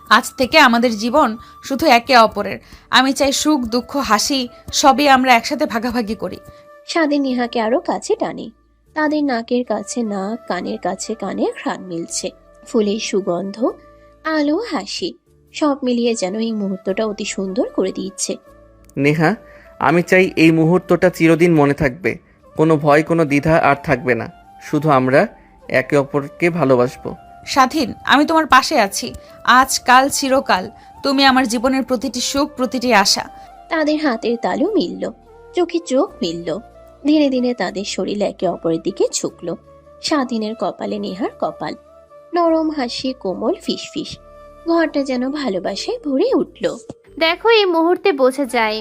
আজ থেকে আমাদের জীবন শুধু একে অপরের। আমি চাই সুখ, দুঃখ, হাসি সবই আমরা একসাথে ভাগাভাগি করি। স্বাধীন নেহাকে আরো কাছে টানে। তাদের নাকের কাছে নাক, কানের কাছে কানের ঘ্রাণ মিলছে। ফুলের সুগন্ধ, আলো, হাসি সব মিলিয়ে যেন এই মুহূর্তটা অতি সুন্দর করে দিচ্ছে। নেহা, আমি চাই এই মুহূর্তটা চিরদিন মনে থাকবে। কোনো ভয়, কোনো দ্বিধা আর থাকবে না। শুধু আমরা একে অপরকে ভালোবাসবো। স্বাধীন, আমি তোমার পাশে আছি, আজ, কাল, চিরকাল। তুমি আমার জীবনের প্রতিটি সুখ, প্রতিটি আশা। তাদের হাতের তালু মিলল, চোখে চোখ মিলল। ধীরে ধীরে তাদের শরীর একে অপরের দিকে ঝুঁকল। স্বাধীনের কপালে নেহার কপাল, নরম হাসি, কোমল ফিসফিস। ঘরটা যেন ভালোবাসায় ভরে উঠল। দেখো, এই মুহূর্তে বোঝা যায়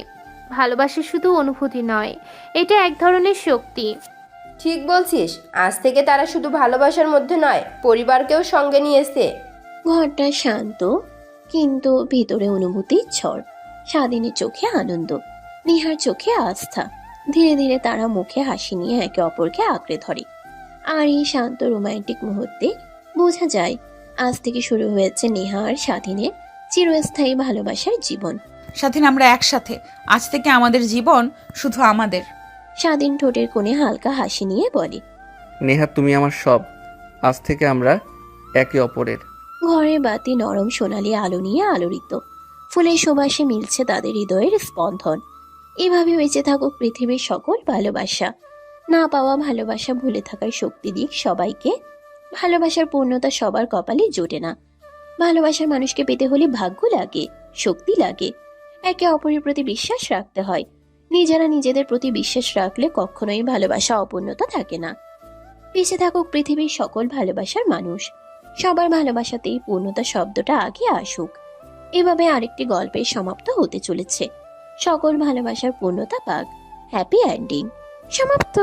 ভালোবাসা শুধু অনুভূতি নয়, এটা এক ধরনের শক্তি। ঠিক বলছিস, আজ থেকে তারা শুধু ভালোবাসার মধ্যে নয়, পরিবারকেও সঙ্গে নিয়েছে। ঘরটা শান্ত, কিন্তু ভিতরে অনুভূতির ঝড়। স্বাধীনের চোখে আনন্দ, নেহার চোখে আস্থা। ধীরে ধীরে তারা মুখে হাসি নিয়ে একে অপরকে আঁকড়ে ধরে। আর এই শান্ত রোমান্টিক মুহূর্তে বোঝা যায় আজ থেকে শুরু হয়েছে নেহা আর স্বাধীনের চিরস্থায়ী ভালোবাসার জীবন। স্বাধীন, আমরা একসাথে। আজ থেকে আমাদের জীবন শুধু আমাদের। স্বাধীন ঠোঁটের কোণে হালকা হাসি নিয়ে বলে, নেহা, তুমি আমার সব। আজ থেকে আমরা একে অপরের। ঘরের বাতি নরম সোনালি আলো নিয়ে আলোড়িত। ফুলের সুবাসে মিলছে তাদের হৃদয়ের স্পন্দন। এভাবে বেঁচে থাকুক পৃথিবীর সকল ভালোবাসা। না পাওয়া ভালোবাসা ভুলে থাকার শক্তি দিক সবাইকে। ভালোবাসার পূর্ণতা সবার কপালে জোটে না। ভালোবাসার মানুষকে পেতে হলে ভাগ্য লাগে, শক্তি লাগে। একে অপরের প্রতি বিশ্বাস রাখতে হয়। নিজেরা নিজেদের প্রতি বিশ্বাস রাখলে কখনোই ভালোবাসা অপূর্ণতা থাকে না। বেঁচে থাকুক পৃথিবীর সকল ভালোবাসার মানুষ। সবার ভালোবাসাতেই পূর্ণতা শব্দটা আগে আসুক। এভাবে আরেকটি গল্পের সমাপ্ত হতে চলেছে। সকল ভালোবাসার পূর্ণতা পাক। হ্যাপি এন্ডিং সমাপ্ত।